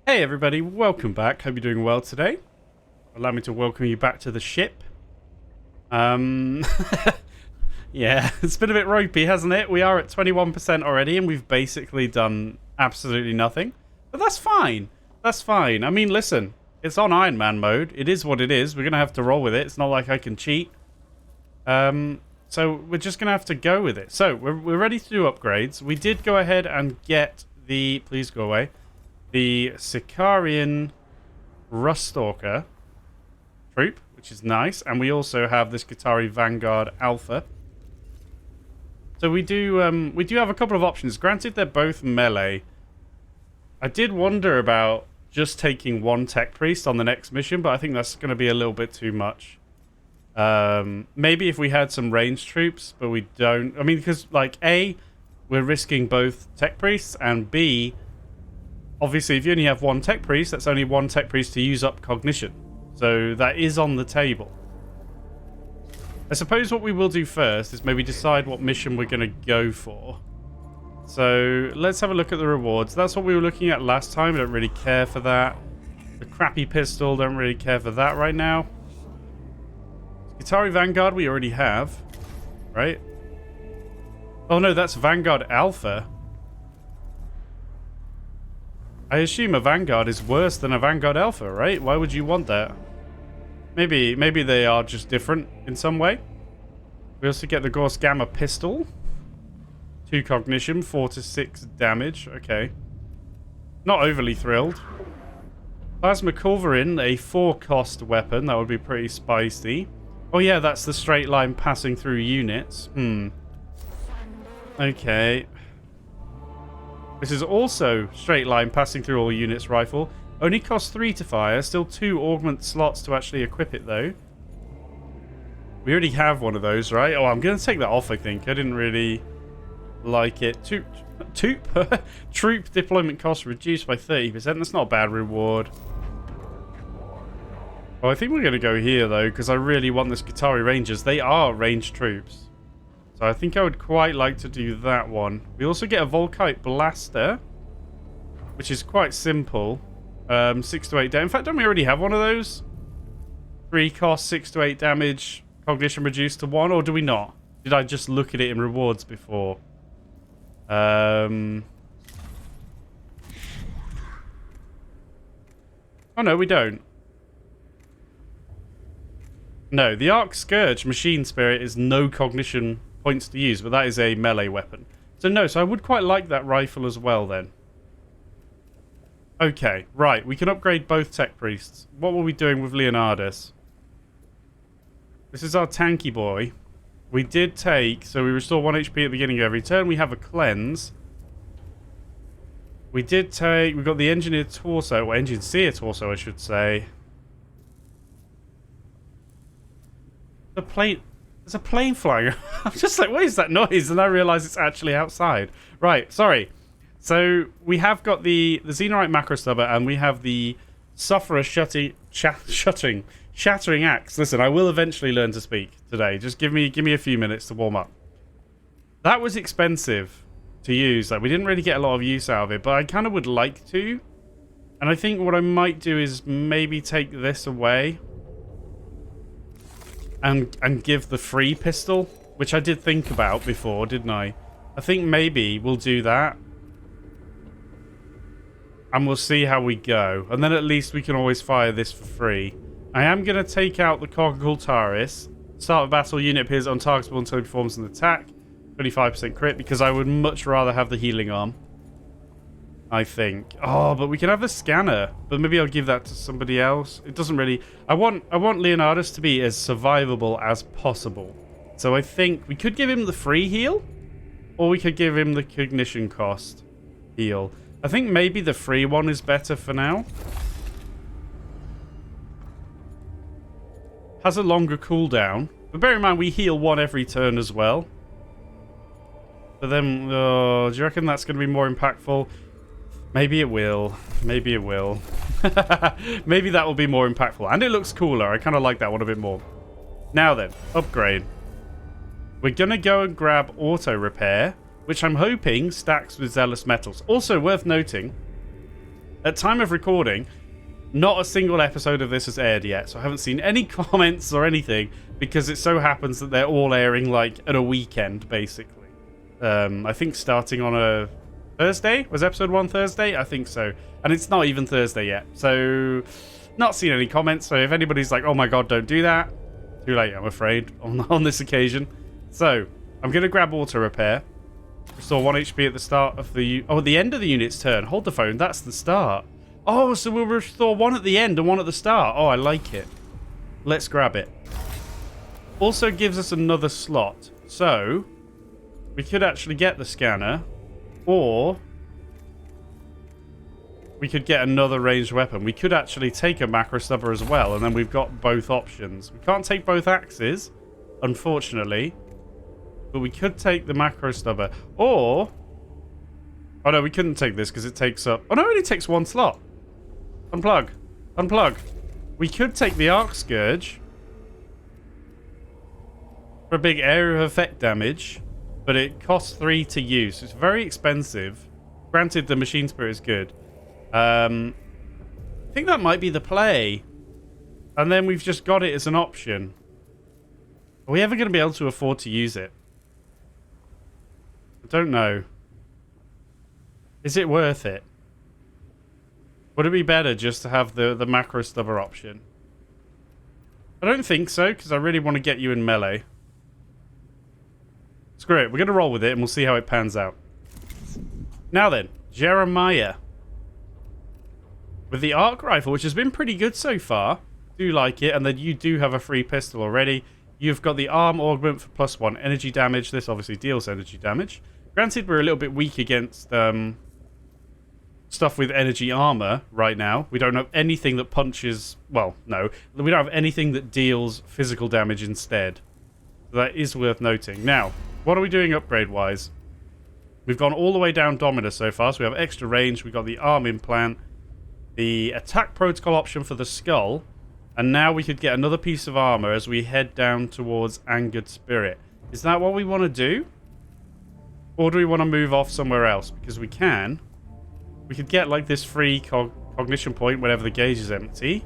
Hey everybody, welcome back. Hope you're doing well today. Allow me to welcome you back to the ship. Yeah, it's been a bit ropey, hasn't it? We are at 21% already and we've basically done absolutely nothing. But that's fine. That's fine. I mean, listen, it's on Iron Man mode. It is what it is. We're going to have to roll with it. It's not like I can cheat. So we're just going to have to go with it. So we're ready to do upgrades. We did go ahead and get the... Please go away. The Sicarian Ruststalker troop, which is nice. And we also have this Qatari Vanguard Alpha. So we do have a couple of options. Granted, they're both melee. I did wonder about just taking one Tech Priest on the next mission, but I think that's going to be a little bit too much. Maybe if we had some ranged troops, but we don't. I mean, because, like, A, we're risking both Tech Priests, and B, obviously, if you only have one Tech Priest, that's only one Tech Priest to use up Cognition. So that is on the table. I suppose what we will do first is maybe decide what mission we're going to go for. So let's have a look at the rewards. That's what we were looking at last time. I don't really care for that. The crappy pistol, don't really care for that right now. Qatari Vanguard we already have, right? Oh no, that's Vanguard Alpha. I assume a Vanguard is worse than a Vanguard Alpha, right? Why would you want that? Maybe they are just different in some way. We also get the Gauss Gamma pistol. 2 cognition, 4 to 6 damage. Okay. Not overly thrilled. Plasma Culverin, a 4-cost weapon. That would be pretty spicy. Oh yeah, that's the straight line passing through units. Okay. This is also straight line passing through all units rifle. Only costs 3 to fire. Still 2 augment slots to actually equip it, though. We already have one of those, right? Oh, I'm going to take that off, I think. I didn't really like it. Troop deployment cost reduced by 30%. That's not a bad reward. Oh, I think we're going to go here, though, because I really want this Qatari Rangers. They are ranged troops. So I think I would quite like to do that one. We also get a Volkite Blaster, which is quite simple. 6 to 8 damage. In fact, don't we already have one of those? 3 cost, 6 to 8 damage, cognition reduced to 1, or do we not? Did I just look at it in rewards before? Oh no, we don't. No, the Arc Scourge Machine Spirit is no cognition points to use, but that is a melee weapon. So no, so I would quite like that rifle as well then. Okay, right, we can upgrade both Tech Priests. What were we doing with Leonardus? This is our tanky boy. We did take, so we restore 1 HP at the beginning of every turn. We have a cleanse. We did take, we've got the Engineer Torso, or Engineer Torso, I should say. There's a plane flying. I'm just like, what is that noise? And I realise it's actually outside. Right, sorry. So we have got the Xenorite Macro Stubber, and we have the Sufferer Shattering Axe. Listen, I will eventually learn to speak today. Just give me a few minutes to warm up. That was expensive to use. Like, we didn't really get a lot of use out of it, but I kind of would like to. And I think what I might do is maybe take this away and give the free pistol, which I did think about before, didn't I? I think maybe we'll do that. And we'll see how we go. And then at least we can always fire this for free. I am going to take out the Cognicultaris. Start of battle, unit appears untargetable until it performs an attack. 25% crit, because I would much rather have the healing arm. I think. Oh, but we can have a scanner. But maybe I'll give that to somebody else. It doesn't really... I want Leonardus to be as survivable as possible. So I think we could give him the free heal. Or we could give him the cognition cost heal. I think maybe the free one is better for now. Has a longer cooldown. But bear in mind, we heal 1 every turn as well. But then, do you reckon that's going to be more impactful? Maybe it will. Maybe it will. Maybe that will be more impactful. And it looks cooler. I kind of like that one a bit more. Now then, upgrade. We're going to go and grab Auto Repair, which I'm hoping stacks with Zealous Metals. Also worth noting, At time of recording, not a single episode of this has aired yet, so I haven't seen any comments or anything, because it so happens that they're all airing like at a weekend, basically. I think starting on a Thursday? Was episode 1 Thursday? I think so. And it's not even Thursday yet, so not seen any comments. So if anybody's like, oh my god, don't do that, too late, I'm afraid, on this occasion. So I'm going to grab auto repair. Restore 1 HP at the start of the... Oh, at the end of the unit's turn. Hold the phone, that's the start. Oh, so we'll restore 1 at the end and 1 at the start. Oh, I like it. Let's grab it. Also gives us another slot. So we could actually get the scanner, or we could get another ranged weapon. We could actually take a macro stubber as well, and then we've got both options. We can't take both axes, unfortunately, but we could take the macro stubber. Or... Oh no, we couldn't take this because it takes up... Oh no, it only takes 1 slot. Unplug. Unplug. We could take the arc scourge for a big area of effect damage, but it costs 3 to use. It's very expensive. Granted, the machine spirit is good. I think that might be the play. And then we've just got it as an option. Are we ever going to be able to afford to use it? I don't know. Is it worth it? Would it be better just to have the macro stubber option? I don't think so, because I really want to get you in melee. Screw it, we're going to roll with it and we'll see how it pans out. Now then, Jeremiah. With the arc rifle, which has been pretty good so far. Do like it, and then you do have a free pistol already. You've got the arm augment for +1 energy damage. This obviously deals energy damage. Granted, we're a little bit weak against stuff with energy armor right now. We don't have anything that punches... Well, no. We don't have anything that deals physical damage instead. So that is worth noting. Now, what are we doing upgrade-wise? We've gone all the way down Dominus so far, so we have extra range. We've got the arm implant, the attack protocol option for the skull, and now we could get another piece of armor as we head down towards Angered Spirit. Is that what we want to do? Or do we want to move off somewhere else? Because we can. We could get like this free cognition point whenever the gauge is empty.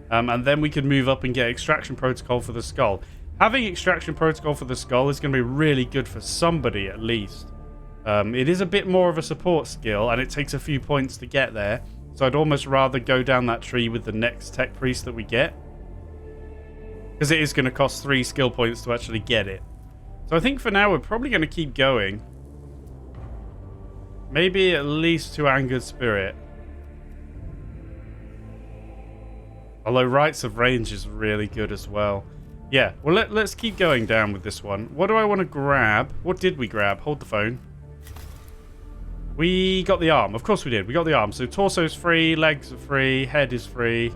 And then we could move up and get extraction protocol for the skull. Having extraction protocol for the skull is going to be really good for somebody at least. It is a bit more of a support skill, and it takes a few points to get there. So I'd almost rather go down that tree with the next tech priest that we get. Because it is going to cost 3 skill points to actually get it. So I think for now we're probably going to keep going. Maybe at least to Angered Spirit. Although Rites of Range is really good as well. Yeah, well let's keep going down with this one. What do I want to grab? What did we grab? Hold the phone. We got the arm. Of course we did. We got the arm. So torso's free, legs are free, head is free.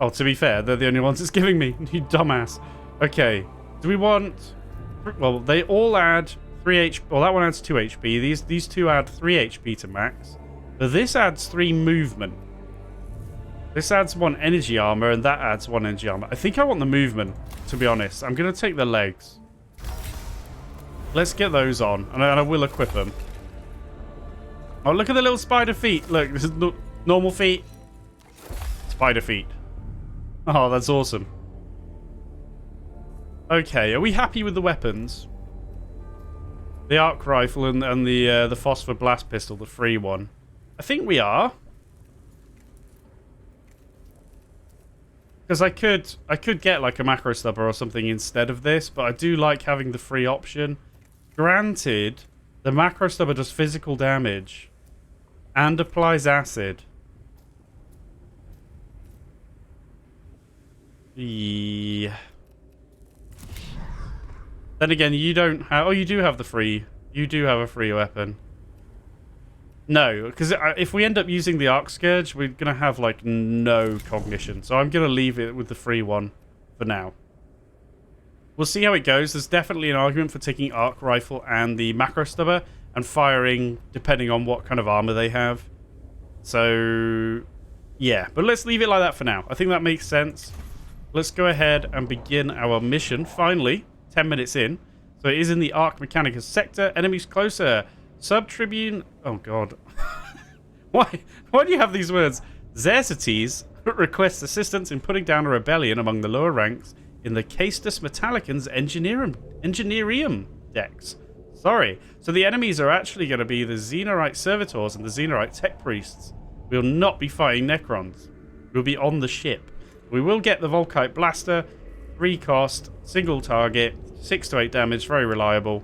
Oh, to be fair, they're the only ones it's giving me. You dumbass. Okay. Do we want... Well, they all add 3 HP. Well, that one adds 2 HP. These two add 3 HP to max. But this adds 3 movement. This adds 1 energy armor, and that adds 1 energy armor. I think I want the movement, to be honest. I'm going to take the legs. Let's get those on, and I will equip them. Oh, look at the little spider feet. Look, this is normal feet. Spider feet. Oh, that's awesome. Okay, are we happy with the weapons? The arc rifle and the phosphor blast pistol, the free one. I think we are. Because I could get like a macro stubber or something instead of this, but I do like having the free option. Granted, the macro stubber does physical damage and applies acid. Yeah. Then again, you don't have... Oh, you do have the free... You do have a free weapon. No, because if we end up using the Arc Scourge, we're going to have, like, no cognition. So I'm going to leave it with the free one for now. We'll see how it goes. There's definitely an argument for taking Arc Rifle and the Macro Stubber and firing depending on what kind of armor they have. So, yeah. But let's leave it like that for now. I think that makes sense. Let's go ahead and begin our mission, finally. 10 minutes in. So it is in the Arc Mechanicus sector. Enemies closer. Sub-Tribune... Oh, God. Why do you have these words? Xerxes requests assistance in putting down a rebellion among the lower ranks in the Castus Metallicans Engineerium decks. Sorry. So the enemies are actually going to be the Xenorite Servitors and the Xenorite Tech Priests. We will not be fighting Necrons. We'll be on the ship. We will get the Volkite Blaster. 3 cost, single target, 6 to 8 damage, very reliable.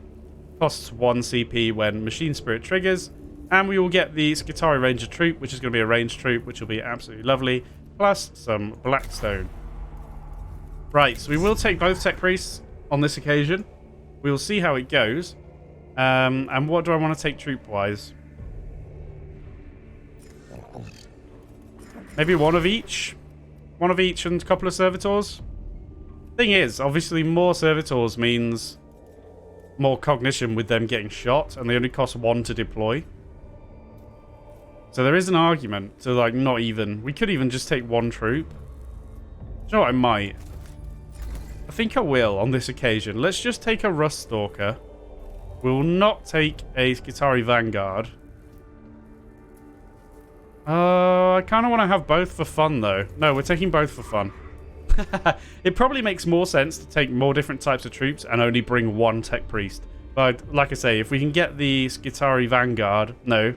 Costs 1 CP when Machine Spirit triggers. And we will get the Skitarii Ranger Troop, which is going to be a ranged troop, which will be absolutely lovely. Plus some Blackstone. Right, so we will take both Tech Priests on this occasion. We will see how it goes. And what do I want to take troop-wise? Maybe one of each? One of each and a couple of Servitors? Thing is, obviously more Servitors means more cognition with them getting shot, and they only cost 1 to deploy. So there is an argument to, like, not even... We could even just take 1 troop. Do you know what? I might. I think I will on this occasion. Let's just take a Rust Stalker. We will not take a Skitarii Vanguard. I kind of want to have both for fun, though. No, we're taking both for fun. It probably makes more sense to take more different types of troops and only bring 1 Tech Priest. But, like I say, if we can get the Skitarii Vanguard... No.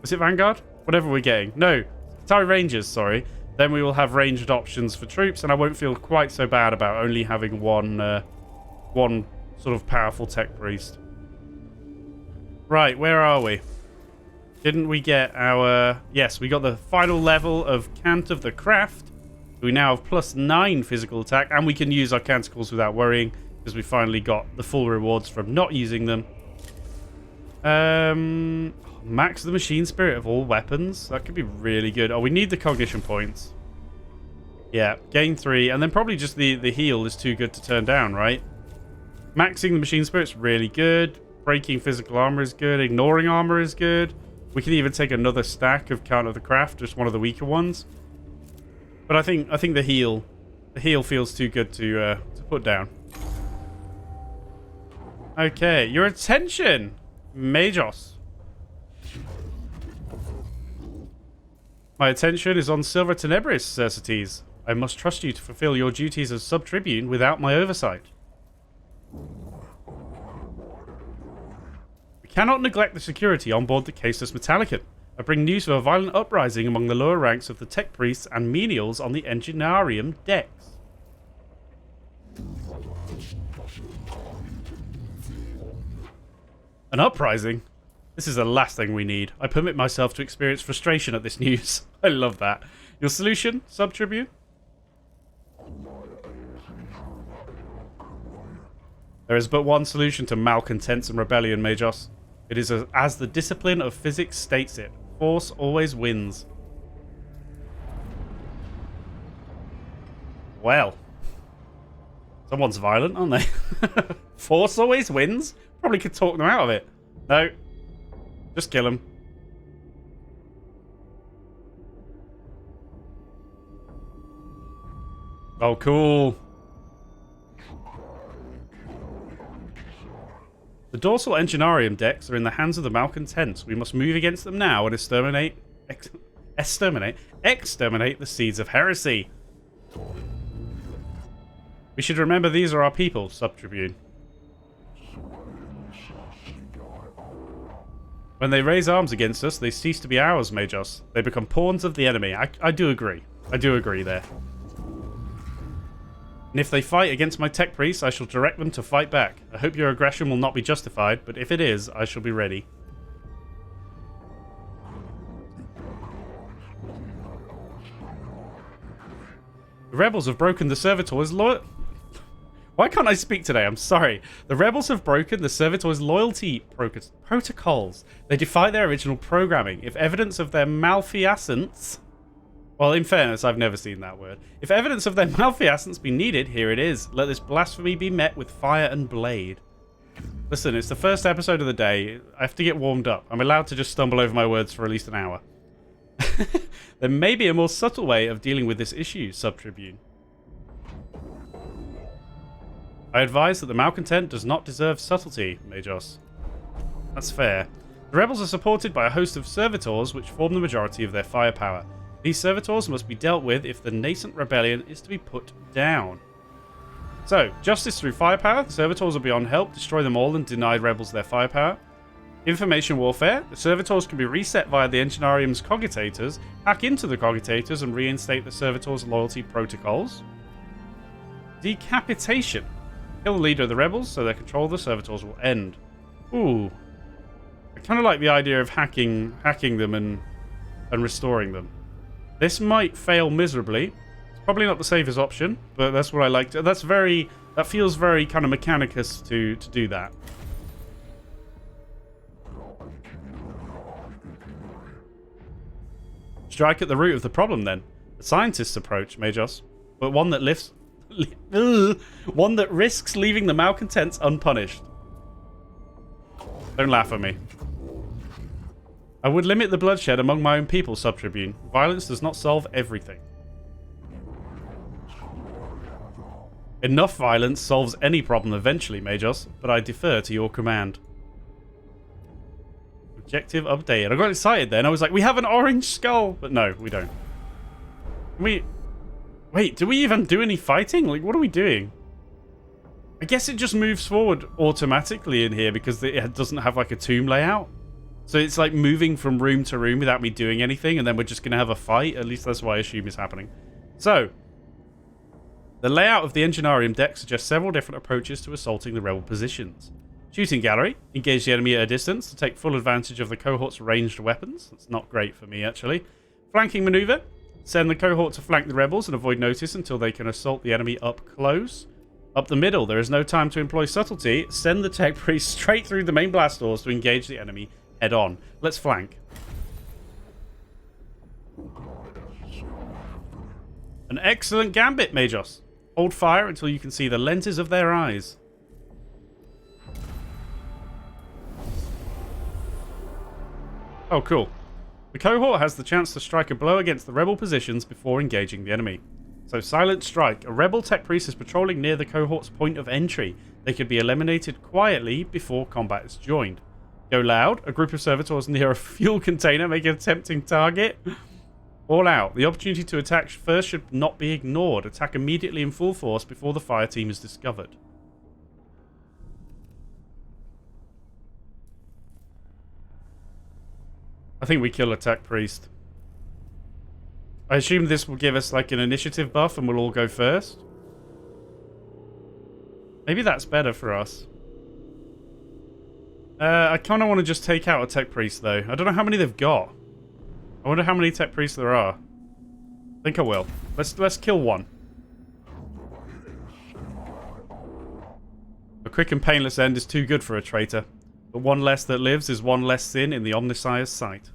Is it Vanguard? Whatever we're getting. No. Skitarii Rangers, sorry. Then we will have ranged options for troops, and I won't feel quite so bad about only having one sort of powerful Tech Priest. Right, where are we? Didn't we get our... Yes, we got the final level of Cant of the Craft. We now have +9 physical attack, and we can use our Canticles without worrying, because we finally got the full rewards from not using them. Max the Machine Spirit of all weapons. That could be really good. Oh, we need the Cognition points. Yeah, gain 3, and then probably just the heal is too good to turn down, right? Maxing the Machine Spirit's really good. Breaking physical armor is good. Ignoring armor is good. We can even take another stack of Count of the Craft, just one of the weaker ones. But I think the heal feels too good to put down. Okay, your attention, Majos. My attention is on Silver Tenebris, Xerxes. I must trust you to fulfill your duties as Sub-Tribune without my oversight. We cannot neglect the security on board the Castus Metallicus. I bring news of a violent uprising among the lower ranks of the Tech Priests and Menials on the Engineerium decks. An uprising? This is the last thing we need. I permit myself to experience frustration at this news. I love that. Your solution, Sub-Tribune? There is but one solution to malcontents and rebellion, Majos. It is as the discipline of physics states it. Force always wins. Well. Someone's violent, aren't they? Force always wins? Probably could talk them out of it. No. Just kill him. Oh, cool. The dorsal Engineerium decks are in the hands of the malcontents. We must move against them now and exterminate the seeds of heresy. We should remember these are our people, Sub-Tribune. When they raise arms against us, they cease to be ours, Majos. They become pawns of the enemy. I do agree. I do agree there. And if they fight against my Tech Priests, I shall direct them to fight back. I hope your aggression will not be justified, but if it is, I shall be ready. The rebels have broken the Servitor's Why can't I speak today? I'm sorry. The rebels have broken the Servitor's loyalty protocols. They defy their original programming. If evidence of their malfeasance... Well, in fairness, I've never seen that word. If evidence of their malfeasance be needed, here it is. Let this blasphemy be met with fire and blade. Listen, it's the first episode of the day. I have to get warmed up. I'm allowed to just stumble over my words for at least an hour. There may be a more subtle way of dealing with this issue, Sub-Tribune. I advise that the malcontent does not deserve subtlety, Majos. That's fair. The rebels are supported by a host of servitors which form the majority of their firepower. These servitors must be dealt with if the nascent rebellion is to be put down. So, justice through firepower. The servitors will be on help, destroy them all, and deny rebels their firepower. Information warfare. The servitors can be reset via the Engineerium's cogitators, hack into the cogitators, and reinstate the servitors' loyalty protocols. Decapitation. Kill the leader of the rebels, so their control of the servitors will end. Ooh. I kind of like the idea of hacking them and restoring them. This might fail miserably. It's probably not the safest option, but that's what I like. That feels very kind of Mechanicus to do that. Strike at the root of the problem, then. The scientist's approach, Majos, but one that risks leaving the malcontents unpunished. Don't laugh at me. I would limit the bloodshed among my own people, Sub-Tribune. Violence does not solve everything. Enough violence solves any problem eventually, Majos, but I defer to your command. Objective updated. I got excited then. I was like, we have an orange skull! But no, we don't. Wait, do we even do any fighting? Like, what are we doing? I guess it just moves forward automatically in here because it doesn't have like a tomb layout. So it's like moving from room to room without me doing anything, and then we're just going to have a fight. At least that's what I assume is happening. So, the layout of the Engineerium deck suggests several different approaches to assaulting the rebel positions. Shooting gallery. Engage the enemy at a distance to take full advantage of the cohort's ranged weapons. That's not great for me, actually. Flanking maneuver. Send the cohort to flank the rebels and avoid notice until they can assault the enemy up close. Up the middle. There is no time to employ subtlety. Send the tech priest straight through the main blast doors to engage the enemy head on. Let's flank. An excellent gambit, Majos. Hold fire until you can see the lenses of their eyes. Oh, cool. The cohort has the chance to strike a blow against the rebel positions before engaging the enemy. So, silent strike. A rebel tech priest is patrolling near the cohort's point of entry. They could be eliminated quietly before combat is joined. Go loud. A group of servitors near a fuel container make a tempting target. All out. The opportunity to attack first should not be ignored. Attack immediately in full force before the fire team is discovered. I think we kill a tech priest. I assume this will give us like an initiative buff and we'll all go first. Maybe that's better for us. I kind of want to just take out a tech priest though. I don't know how many they've got. I wonder how many tech priests there are. I think I will. Let's kill one. A quick and painless end is too good for a traitor. But one less that lives is one less sin in the Omnissiah's sight.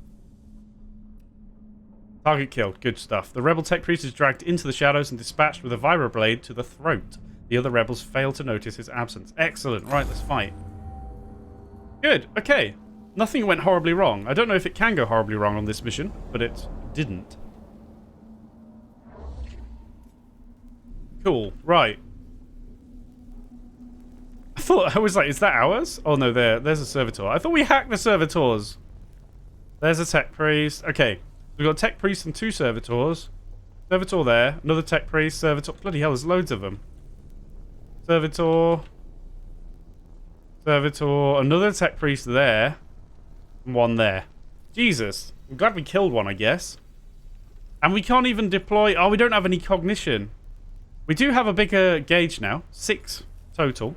Target killed. Good stuff. The rebel tech priest is dragged into the shadows and dispatched with a vibroblade to the throat. The other rebels fail to notice his absence. Excellent. Right, let's fight. Good. Okay. Nothing went horribly wrong. I don't know if it can go horribly wrong on this mission, but it didn't. Cool. Right. I was like, is that ours? Oh no, there's a servitor. I thought we hacked the servitors. There's a tech priest. Okay. We've got a tech priest and two servitors. Servitor there. Another tech priest. Servitor. Bloody hell, there's loads of them. Servitor. Servitor. Another tech priest there. And one there. Jesus. I'm glad we killed one, I guess. And we can't even deploy... Oh, we don't have any cognition. We do have a bigger gauge now. 6 total.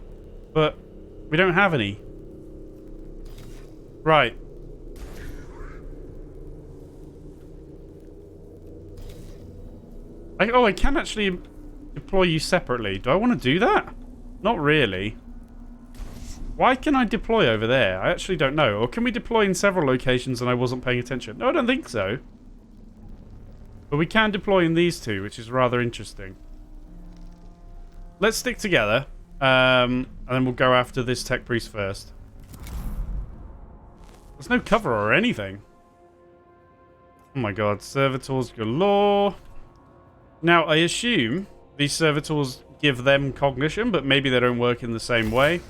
But we don't have any. Right. I can actually deploy you separately. Do I want to do that? Not really. Why can I deploy over there? I actually don't know. Or can we deploy in several locations and I wasn't paying attention? No, I don't think so. But we can deploy in these two, which is rather interesting. Let's stick together. And then we'll go after this tech priest first. There's no cover or anything. Oh my god. Servitors galore. Now, I assume these servitors give them cognition, but maybe they don't work in the same way.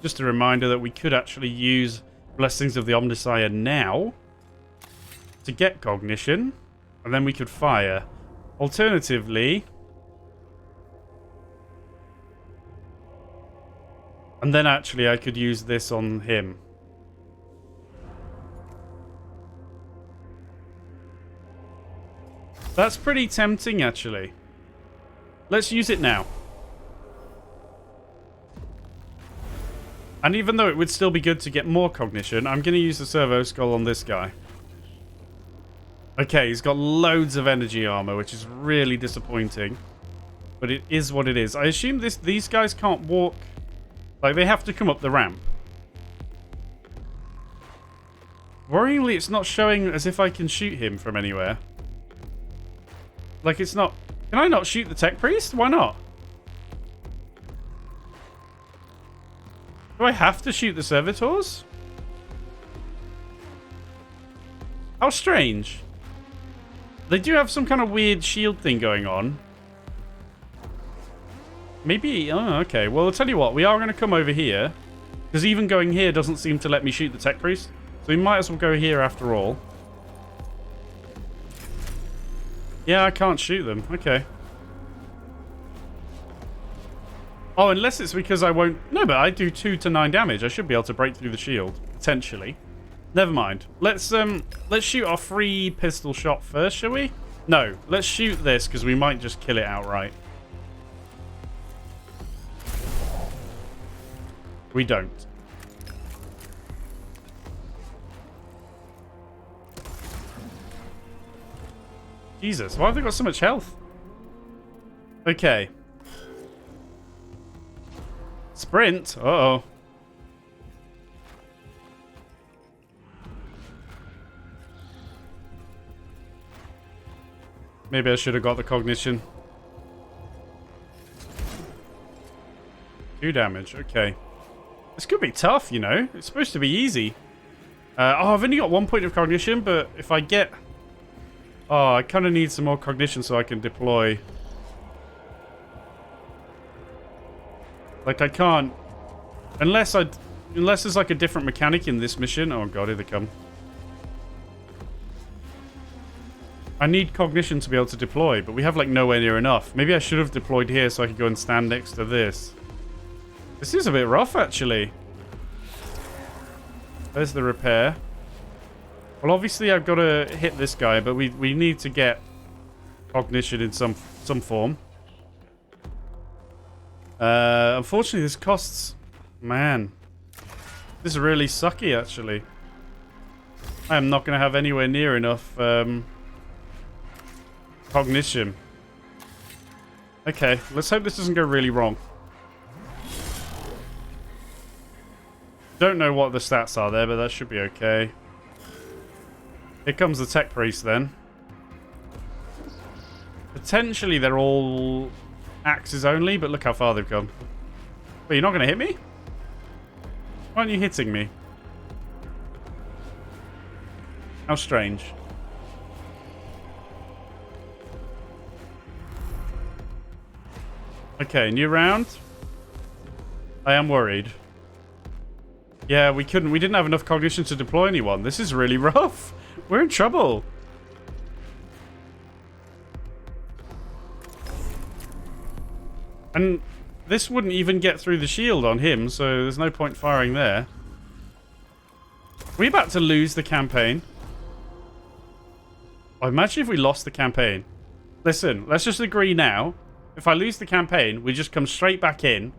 Just a reminder that we could actually use Blessings of the Omnissiah now to get cognition, and then we could fire. Alternatively, and then actually I could use this on him. That's pretty tempting, actually. Let's use it now. And even though it would still be good to get more cognition, I'm going to use the servo skull on this guy. Okay, he's got loads of energy armor, which is really disappointing. But it is what it is. I assume these guys can't walk. Like, they have to come up the ramp. Worryingly, it's not showing as if I can shoot him from anywhere. Like, it's not... Can I not shoot the tech priest? Why not? Do I have to shoot the servitors? How strange. They do have some kind of weird shield thing going on. Maybe... Oh, okay. Well, I'll tell you what. We are going to come over here. Because even going here doesn't seem to let me shoot the tech priest. So we might as well go here after all. Yeah, I can't shoot them. Okay. Oh, unless it's because I won't... No, but I do 2 to 9 damage. I should be able to break through the shield. Potentially. Never mind. Let's shoot our free pistol shot first, shall we? No, let's shoot this because we might just kill it outright. We don't. Jesus, why have they got so much health? Okay. Sprint? Uh-oh. Maybe I should have got the cognition. 2 damage, okay. This could be tough, you know. It's supposed to be easy. Oh, I've only got 1 point of cognition, but if I get... Oh, I kind of need some more cognition so I can deploy. Like, I can't... Unless there's like a different mechanic in this mission. Oh god, here they come. I need cognition to be able to deploy, but we have like nowhere near enough. Maybe I should have deployed here so I could go and stand next to this. This is a bit rough, actually. There's the repair. Well, obviously I've got to hit this guy, but we need to get cognition in some form. Unfortunately, this costs... Man. This is really sucky, actually. I am not going to have anywhere near enough cognition. Okay, let's hope this doesn't go really wrong. Don't know what the stats are there, but that should be okay. Here comes the tech priest then. Potentially they're all axes only, but look how far they've come. But you're not going to hit me? Why aren't you hitting me? How strange. Okay, new round. I am worried. Yeah, we didn't have enough cognition to deploy anyone. This is really rough. We're in trouble. And this wouldn't even get through the shield on him, so there's no point firing there. Are we about to lose the campaign? Oh, imagine if we lost the campaign. Listen, let's just agree now. If I lose the campaign, we just come straight back in.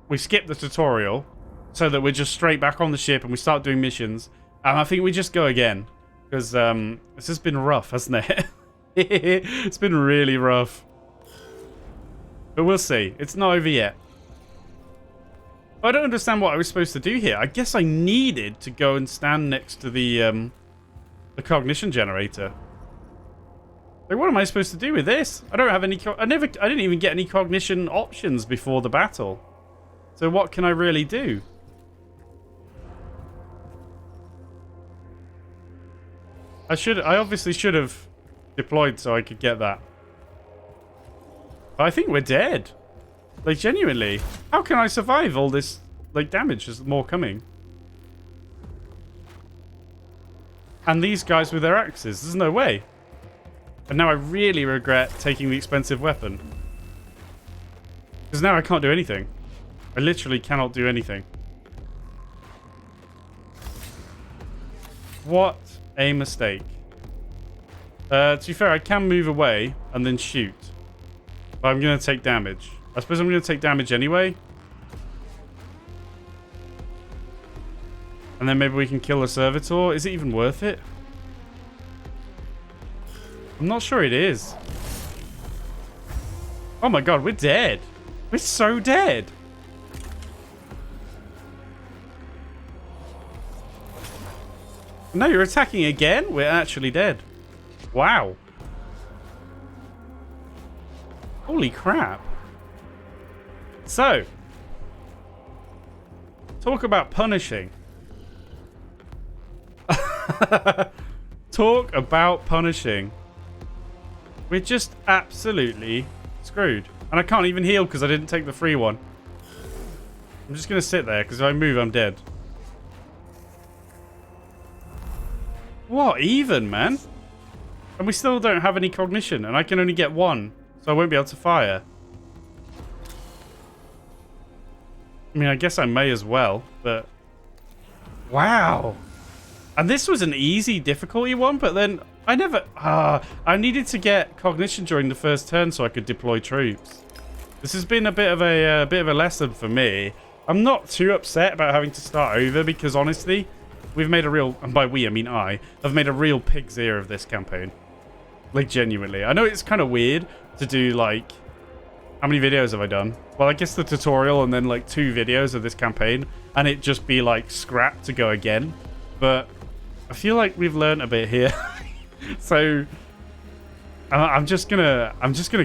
We skip the tutorial so that we're just straight back on the ship and we start doing missions. And I think we just go again. Because this has been rough, hasn't it? It's been really rough. But we'll see. It's not over yet. I don't understand what I was supposed to do here. I guess I needed to go and stand next to the cognition generator. Like, what am I supposed to do with this? I don't have any... I didn't even get any cognition options before the battle. So what can I really do? I obviously should have deployed so I could get that. But I think we're dead. Like, genuinely. How can I survive all this, like, damage? There's more coming. And these guys with their axes. There's no way. And now I really regret taking the expensive weapon. Because now I can't do anything. I literally cannot do anything. What a mistake. To be fair, I can move away and then shoot. But I'm going to take damage. I suppose I'm going to take damage anyway. And then maybe we can kill a servitor. Is it even worth it? I'm not sure it is. Oh my god, we're dead. We're so dead. No, you're attacking again? We're actually dead. Wow. Holy crap. So, talk about punishing. Talk about punishing. We're just absolutely screwed. And I can't even heal because I didn't take the free one. I'm just going to sit there because if I move, I'm dead. What even, man? And we still don't have any cognition, and I can only get one, so I won't be able to fire. I mean, I guess I may as well, but... Wow. And this was an easy difficulty one, but then I never... I needed to get cognition during the first turn so I could deploy troops. This has been a bit of a lesson for me. I'm not too upset about having to start over because, honestly, we've made a real... And by we, I mean I've made a real pig's ear of this campaign. Like, genuinely. I know it's kind of weird to do, like... How many videos have I done? Well, I guess the tutorial and then, like, 2 videos of this campaign. And it just be, like, scrapped to go again. But I feel like we've learned a bit here. So... I'm just gonna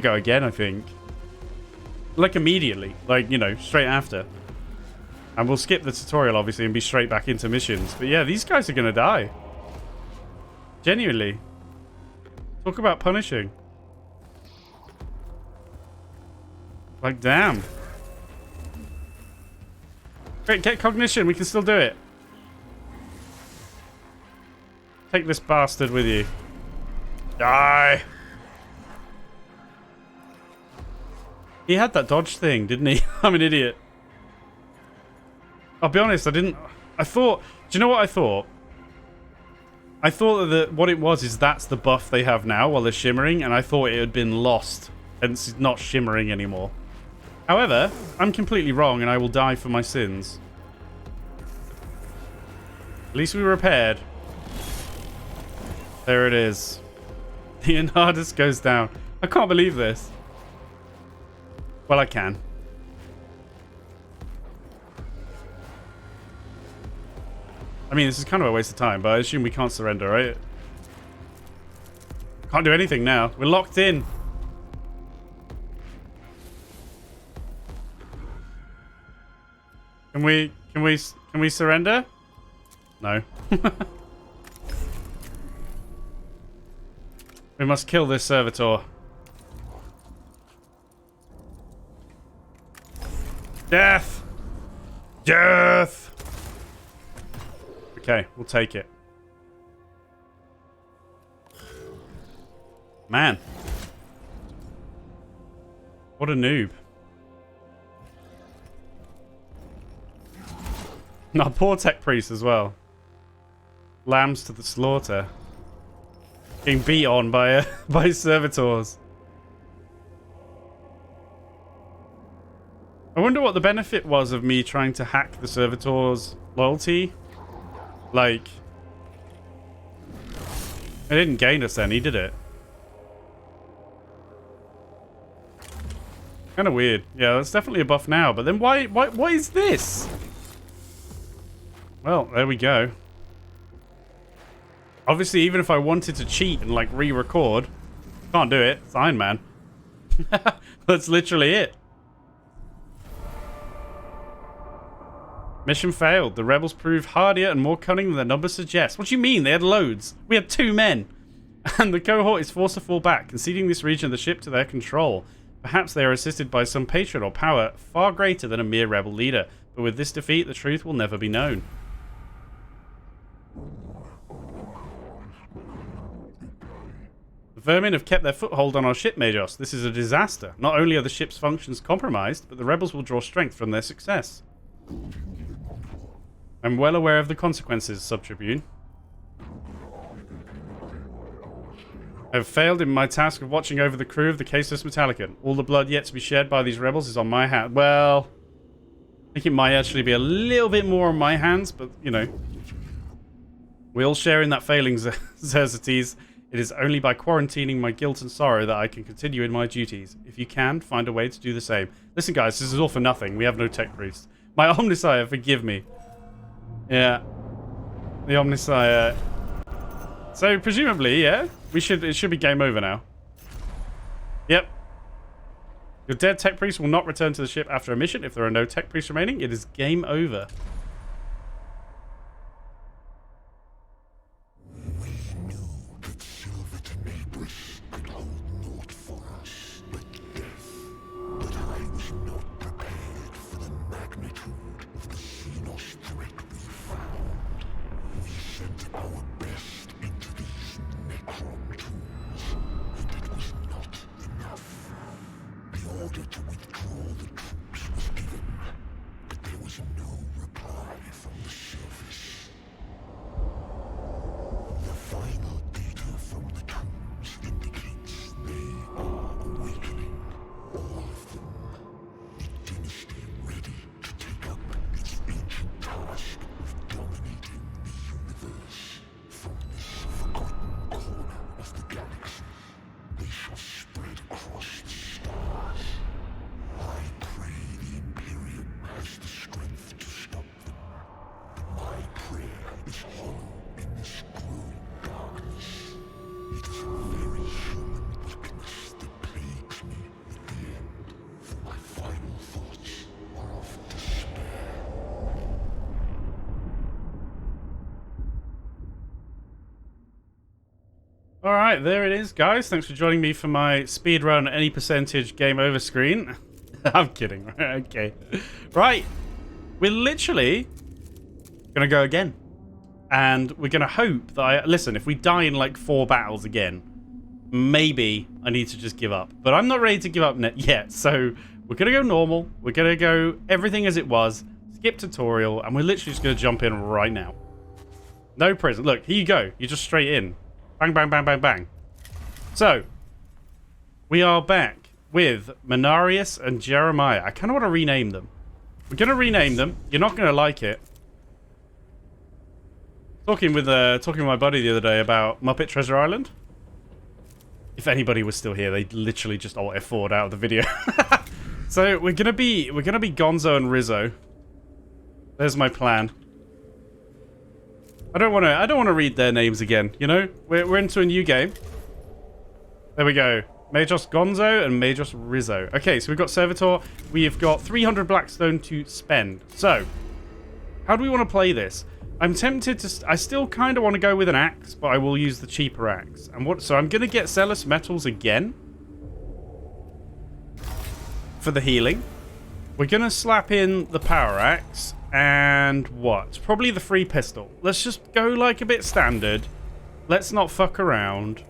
go again, I think. Like, immediately. Like, you know, straight after. And we'll skip the tutorial, obviously, and be straight back into missions. But yeah, these guys are gonna die. Genuinely. Talk about punishing. Like, damn. Great, get cognition. We can still do it. Take this bastard with you. Die. He had that dodge thing, didn't he? I'm an idiot. I'll be honest, I thought... Do you know what I thought? I thought that what it was is that's the buff they have now while they're shimmering, and I thought it had been lost, and it's not shimmering anymore. However, I'm completely wrong, and I will die for my sins. At least we repaired. There it is. The Enardus goes down. I can't believe this. Well, I can. I mean, this is kind of a waste of time, but I assume we can't surrender, right? Can't do anything now. We're locked in. Can we surrender? No. We must kill this servitor. Death! Death! Okay, we'll take it. Man. What a noob. No, poor tech priest as well. Lambs to the slaughter. Getting beat on by by servitors. I wonder what the benefit was of me trying to hack the servitors' loyalty. Like, it didn't gain us any, did it? Kind of weird. Yeah, that's definitely a buff now. But then why what is this? Well, there we go. Obviously, even if I wanted to cheat and, like, re-record, can't do it. It's Iron Man. That's literally it. Mission failed. The rebels proved hardier and more cunning than their numbers suggest. What do you mean? They had loads. We had 2 men. And the cohort is forced to fall back, conceding this region of the ship to their control. Perhaps they are assisted by some patron or power far greater than a mere rebel leader. But with this defeat, the truth will never be known. The vermin have kept their foothold on our ship, Majos. This is a disaster. Not only are the ship's functions compromised, but the rebels will draw strength from their success. I'm well aware of the consequences, Sub-Tribune. I have failed in my task of watching over the crew of the caseless Mechanicus. All the blood yet to be shed by these rebels is on my hands. Well, I think it might actually be a little bit more on my hands, but, you know. We all share in that failing, Xerxes. It is only by quarantining my guilt and sorrow that I can continue in my duties. If you can, find a way to do the same. Listen, guys, this is all for nothing. We have no tech priest. My Omnissiah, forgive me. Yeah. The Omnissiah. So, presumably, yeah, it should be game over now. Yep. Your dead tech priest will not return to the ship after a mission. If there are no tech priests remaining, it is game over. Alright, there it is, guys. Thanks for joining me for my speedrun any percentage game over screen. I'm kidding. Okay. Right. We're literally going to go again. And we're going to hope that listen, if we die in like 4 battles again, maybe I need to just give up. But I'm not ready to give up yet. So we're going to go normal. We're going to go everything as it was. Skip tutorial. And we're literally just going to jump in right now. No prison. Look, here you go. You're just straight in. Bang, bang, bang, bang, bang. So, we are back with Mechanicus and Jeremiah. I kind of want to rename them. We're going to rename them. You're not going to like it. Talking with my buddy the other day about Muppet Treasure Island. If anybody was still here, they literally just alt F4'd out of the video. So we're gonna be Gonzo and Rizzo. There's my plan. I don't want to read their names again, you know? We're into a new game. There we go. Majos Gonzo and Majos Rizzo. Okay, so we've got Servitor. We've got 300 Blackstone to spend. So, how do we want to play this? I'm tempted to... I still kind of want to go with an axe, but I will use the cheaper axe. So I'm going to get Zealous Metals again. For the healing. We're going to slap in the power axe. And what? Probably the free pistol. Let's just go like a bit standard. Let's not fuck around.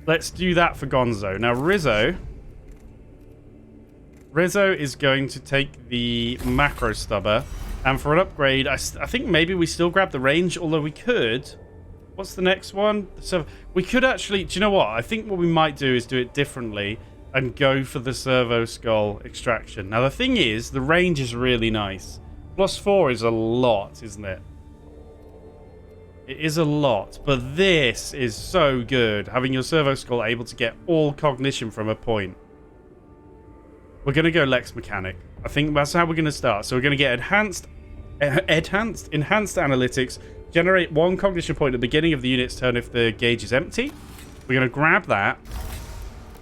Let's do that for Gonzo. Now, Rizzo is going to take the macro stubber. And for an upgrade, I think maybe we still grab the range, although we could. What's the next one? So we could actually... Do you know what? I think what we might do is do it differently and go for the servo skull extraction. Now, the thing is, the range is really nice. +4 is a lot, isn't it? It is a lot, but this is so good. Having your servo skull able to get all cognition from a point. We're going to go Lex Mechanic. I think that's how we're going to start. So we're going to get enhanced analytics. Generate 1 cognition point at the beginning of the unit's turn if the gauge is empty. We're going to grab that.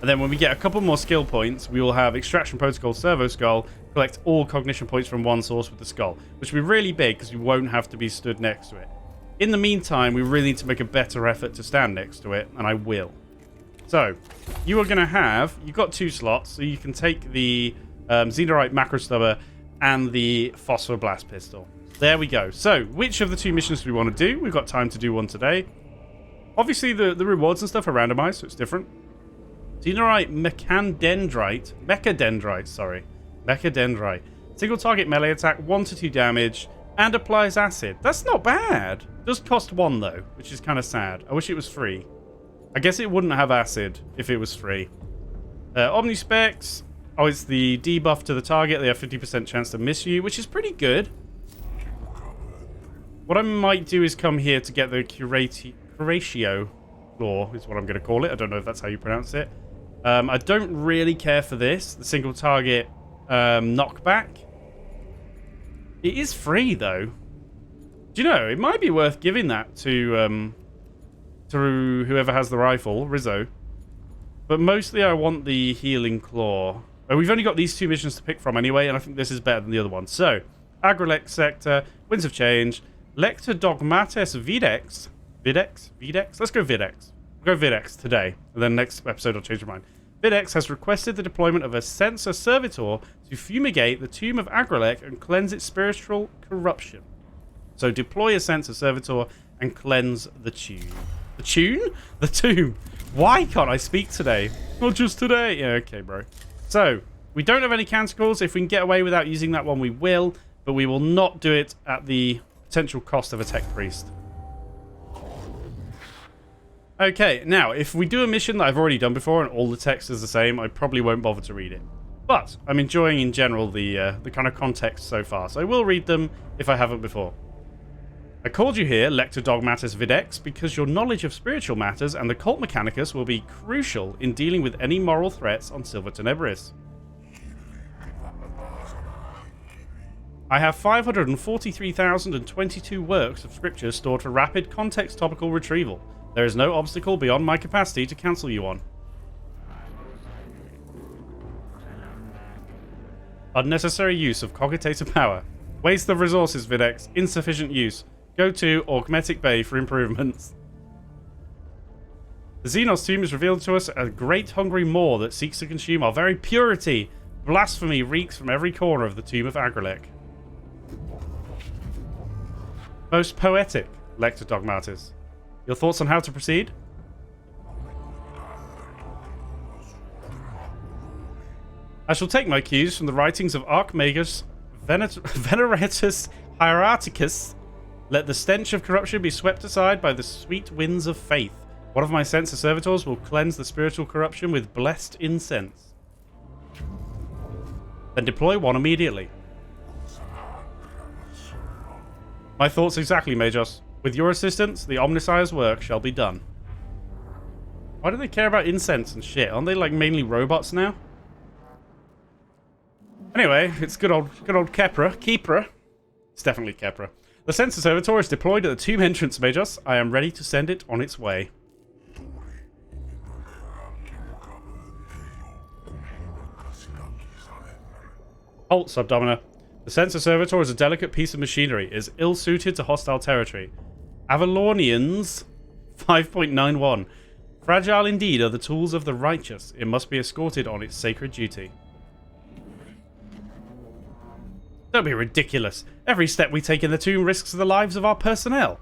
And then when we get a couple more skill points, we will have Extraction Protocol Servo Skull. Collect all cognition points from one source with the skull. Which will be really big because we won't have to be stood next to it. In the meantime, we really need to make a better effort to stand next to it. And I will. So, you are going to have... You've got 2 slots. So you can take the Xenorite Macro Stubber and the Phosphor Blast Pistol. There we go. So, which of the 2 missions do we want to do? We've got time to do one today. Obviously, the rewards and stuff are randomized, so it's different. Xenorite Mechadendrite, sorry. Mechadendrite. Single target melee attack, 1 to 2 damage, and applies acid. That's not bad. Does cost 1, though, which is kind of sad. I wish it was free. I guess it wouldn't have acid if it was free. Omnispecs. Oh, it's the debuff to the target. They have 50% chance to miss you, which is pretty good. What I might do is come here to get the Curatio Claw, is what I'm going to call it. I don't know if that's how you pronounce it. I don't really care for this, the single target knockback. It is free, though. Do you know, it might be worth giving that to whoever has the rifle, Rizzo. But mostly I want the Healing Claw. We've only got these 2 missions to pick from anyway, and I think this is better than the other one. So, Agrolec Sector, Winds of Change, Lector Dogmatis Videx. Videx? Let's go Videx. We'll go Videx today, and then next episode I'll change my mind. Videx has requested the deployment of a Sensor Servitor to fumigate the Tomb of Agrolec and cleanse its spiritual corruption. So deploy a Sensor Servitor and cleanse the tomb. The tune? The tomb. Why can't I speak today? Not just today. Yeah, okay, bro. So, we don't have any canticles. If we can get away without using that one, we will. But we will not do it at the potential cost of a Tech Priest. Okay, now, if we do a mission that I've already done before and all the text is the same, I probably won't bother to read it. But I'm enjoying, in general, the kind of context so far, so I will read them if I haven't before. I called you here, Lector Dogmatis Videx, because your knowledge of spiritual matters and the cult Mechanicus will be crucial in dealing with any moral threats on Silver Tenebris. I have 543,022 works of scripture stored for rapid context topical retrieval. There is no obstacle beyond my capacity to cancel you on. Unnecessary use of cogitator power. Waste of resources, Videx. Insufficient use. Go to Augmetic Bay for improvements. The Xenos tomb is revealed to us as a great hungry maw that seeks to consume our very purity. Blasphemy reeks from every corner of the tomb of Agrolec. Most poetic, Lector Dogmatis. Your thoughts on how to proceed? I shall take my cues from the writings of Archmagus Veneratus Hieraticus. Let the stench of corruption be swept aside by the sweet winds of faith. One of my Sensor Servitors will cleanse the spiritual corruption with blessed incense. Then deploy one immediately. My thoughts exactly, Majos. With your assistance, the Omnissiah's work shall be done. Why do they care about incense and shit? Aren't they like mainly robots now? Anyway, it's good old Kepra. It's definitely Kepra. The Sensor Servitor is deployed at the tomb entrance, Majos. I am ready to send it on its way. Halt, Subdomina. The Sensor Servitor is a delicate piece of machinery. It is ill-suited to hostile territory. Avalornians 5.91. Fragile indeed are the tools of the righteous. It must be escorted on its sacred duty. Don't be ridiculous. Every step we take in the tomb risks the lives of our personnel.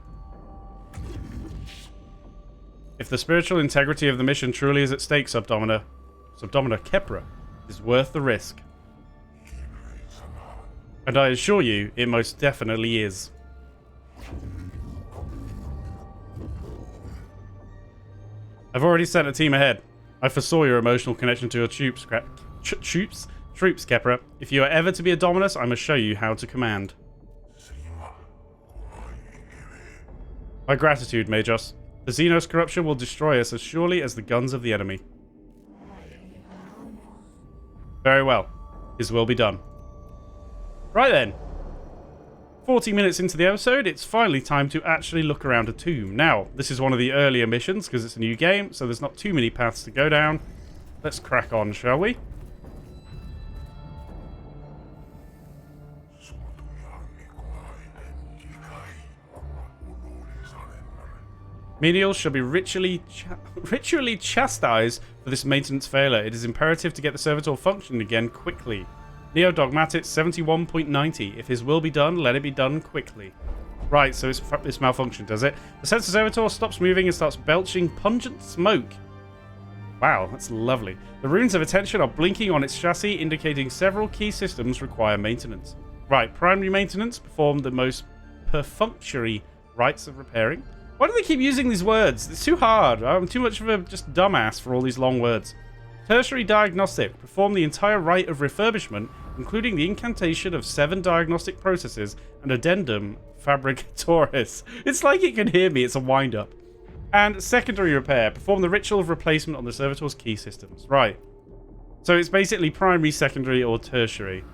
If the spiritual integrity of the mission truly is at stake, Subdomina Kepra is worth the risk. And I assure you, it most definitely is. I've already sent a team ahead. I foresaw your emotional connection to your troops, Kepra. If you are ever to be a Dominus, I must show you how to command. My gratitude, Majos. The Xenos corruption will destroy us as surely as the guns of the enemy. Very well. His will be done. Right then. 40 minutes into the episode, it's finally time to actually look around a tomb. Now, this is one of the earlier missions because it's a new game, so there's not too many paths to go down. Let's crack on, shall we? Menials shall be ritually chastised for this maintenance failure. It is imperative to get the servitor functioning again quickly. Neo Dogmatis 71.90. If his will be done, let it be done quickly. Right, so it's malfunctioned, does it? The sensor servitor stops moving and starts belching pungent smoke. Wow, that's lovely. The runes of attention are blinking on its chassis, indicating several key systems require maintenance. Right, primary maintenance, perform the most perfunctory rites of repairing. Why do they keep using these words? It's too hard. I'm too much of a just dumbass for all these long words. Tertiary diagnostic, perform the entire rite of refurbishment, including the incantation of 7 diagnostic processes and addendum fabricatoris. It's like it can hear me, it's a wind-up. And secondary repair, perform the ritual of replacement on the servitor's key systems. Right. So it's basically primary, secondary, or tertiary.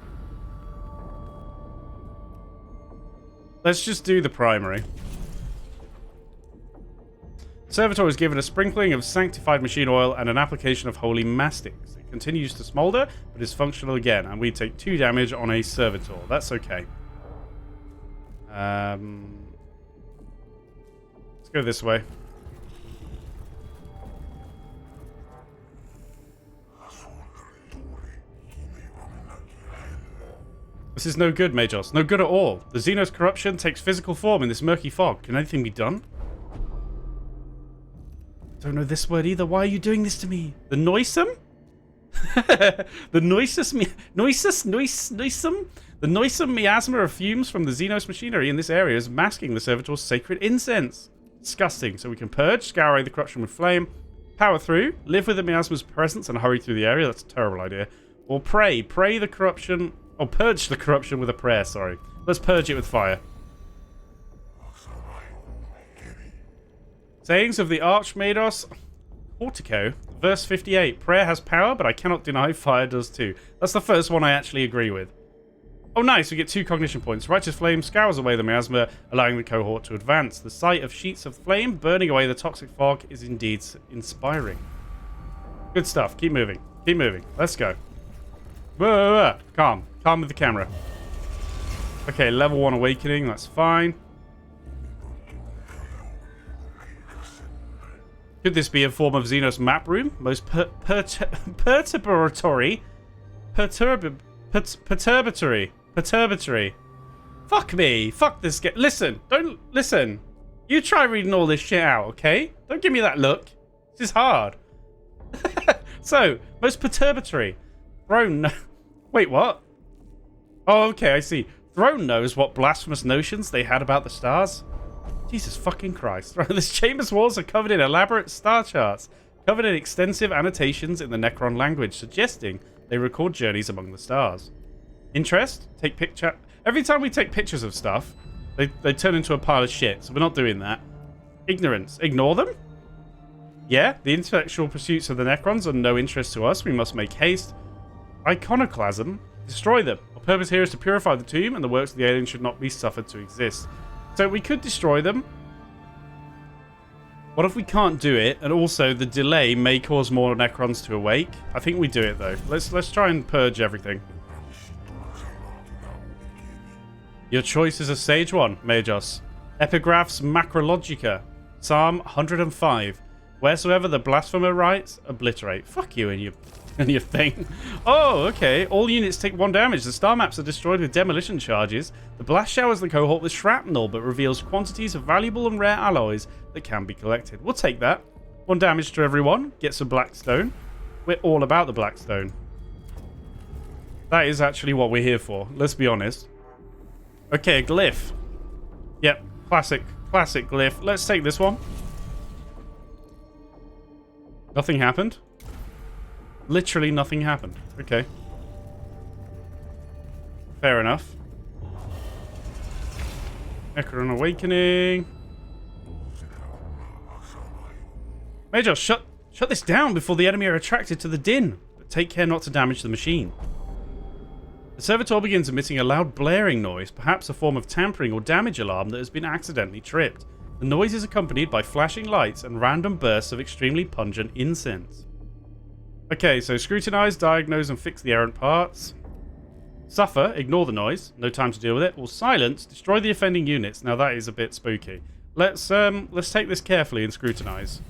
Let's just do the primary. Servitor is given a sprinkling of sanctified machine oil and an application of holy mastics. It continues to smolder, but is functional again, and we take 2 damage on a servitor. That's okay. Let's go this way. This is no good, Majos. No good at all. The Xenos corruption takes physical form in this murky fog. Can anything be done? Don't know this word either. Why are you doing this to me? The noisome? The noisome? The noisome miasma of fumes from the Xenos machinery in this area is masking the servitor's sacred incense. Disgusting. So we can purge, scour away the corruption with flame, power through, live with the miasma's presence and hurry through the area. That's a terrible idea. Or pray. Pray the corruption... Or purge the corruption with a prayer, sorry. Let's purge it with fire. Sayings of the Archmados WH40K, verse 58. Prayer has power, but I cannot deny fire does too. That's the first one I actually agree with. Oh, nice. We get 2 cognition points. Righteous flame scours away the miasma, allowing the cohort to advance. The sight of sheets of flame burning away the toxic fog is indeed inspiring. Good stuff. Keep moving. Keep moving. Let's go. Whoa, whoa, whoa. Calm. Calm with the camera. Okay, level 1 awakening. That's fine. Could this be a form of Xenos map room? Most perturbatory. Fuck me. Fuck this game. Listen. Don't listen. You try reading all this shit out, okay? Don't give me that look. This is hard. So, most perturbatory. Throne. Wait, what? Oh, okay, I see. Throne knows what blasphemous notions they had about the stars. Jesus fucking Christ. This chamber's walls are covered in elaborate star charts, covered in extensive annotations in the Necron language, suggesting they record journeys among the stars. Interest? Take picture. Every time we take pictures of stuff, they turn into a pile of shit, so we're not doing that. Ignorance. Ignore them? Yeah, the intellectual pursuits of the Necrons are no interest to us. We must make haste. Iconoclasm. Destroy them. Our purpose here is to purify the tomb, and the works of the alien should not be suffered to exist. So we could destroy them. What if we can't do it, and also the delay may cause more Necrons to awake? I think we do it though. Let's try and purge everything. Your choice is a sage one, Majos. Epigraphs Macrologica. Psalm 105. Wheresoever the blasphemer writes, obliterate. Fuck you and your thing. Oh, okay. All units take 1 damage. The star maps are destroyed with demolition charges. The blast showers the cohort with shrapnel, but reveals quantities of valuable and rare alloys that can be collected. We'll take that. 1 damage to everyone. Get some blackstone. We're all about the blackstone. That is actually what we're here for. Let's be honest. Okay, a glyph. Yep, classic glyph. Let's take this one. Nothing happened. Literally nothing happened. Okay. Fair enough. Necron Awakening. Major, shut this down before the enemy are attracted to the din. But take care not to damage the machine. The servitor begins emitting a loud blaring noise, perhaps a form of tampering or damage alarm that has been accidentally tripped. The noise is accompanied by flashing lights and random bursts of extremely pungent incense. Okay, so scrutinize, diagnose, and fix the errant parts. Suffer, ignore the noise, no time to deal with it. Or silence, destroy the offending units. Now that is a bit spooky. Let's take this carefully and scrutinize.